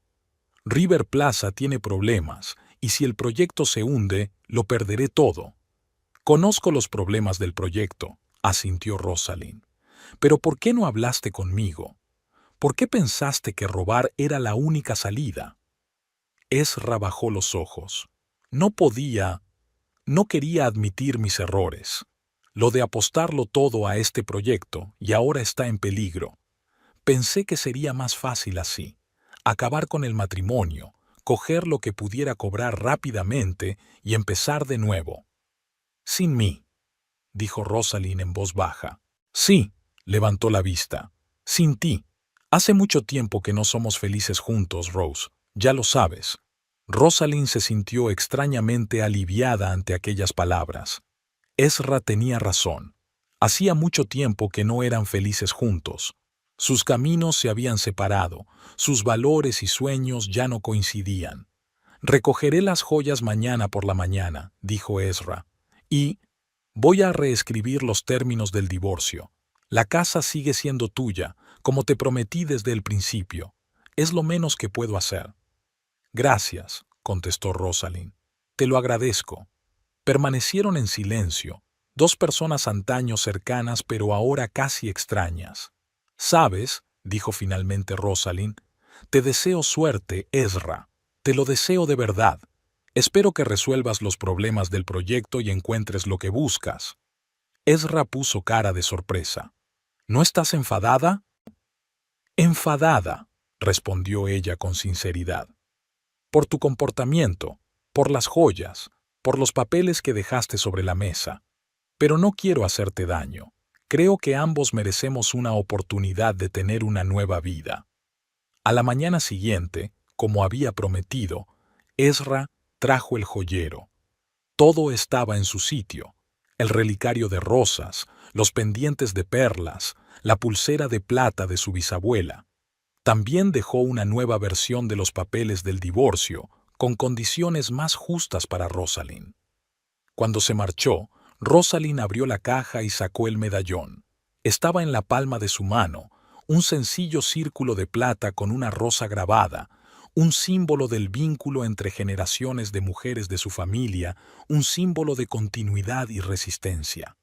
River Plaza tiene problemas, y si el proyecto se hunde, lo perderé todo. Conozco los problemas del proyecto, asintió Rosalind. Pero ¿por qué no hablaste conmigo? ¿Por qué pensaste que robar era la única salida? Ezra bajó los ojos. No quería admitir mis errores. Lo de apostarlo todo a este proyecto y ahora está en peligro. Pensé que sería más fácil así. Acabar con el matrimonio, coger lo que pudiera cobrar rápidamente y empezar de nuevo. Sin mí, dijo Rosalind en voz baja. Sí, levantó la vista. Sin ti. Hace mucho tiempo que no somos felices juntos, Rose. Ya lo sabes. Rosalind se sintió extrañamente aliviada ante aquellas palabras. Ezra tenía razón. Hacía mucho tiempo que no eran felices juntos. Sus caminos se habían separado, sus valores y sueños ya no coincidían. Recogeré las joyas mañana por la mañana, dijo Ezra, y voy a reescribir los términos del divorcio. La casa sigue siendo tuya, como te prometí desde el principio. Es lo menos que puedo hacer. Gracias, contestó Rosalind. Te lo agradezco. Permanecieron en silencio, dos personas antaño cercanas pero ahora casi extrañas. ¿Sabes?, dijo finalmente Rosalind, te deseo suerte, Ezra. Te lo deseo de verdad. Espero que resuelvas los problemas del proyecto y encuentres lo que buscas. Ezra puso cara de sorpresa. ¿No estás enfadada? Enfadada, respondió ella con sinceridad. Por tu comportamiento, por las joyas, por los papeles que dejaste sobre la mesa. Pero no quiero hacerte daño. Creo que ambos merecemos una oportunidad de tener una nueva vida. A la mañana siguiente, como había prometido, Ezra trajo el joyero. Todo estaba en su sitio: el relicario de rosas, los pendientes de perlas, la pulsera de plata de su bisabuela. También dejó una nueva versión de los papeles del divorcio, con condiciones más justas para Rosalind. Cuando se marchó, Rosalind abrió la caja y sacó el medallón. Estaba en la palma de su mano, un sencillo círculo de plata con una rosa grabada, un símbolo del vínculo entre generaciones de mujeres de su familia, un símbolo de continuidad y resistencia.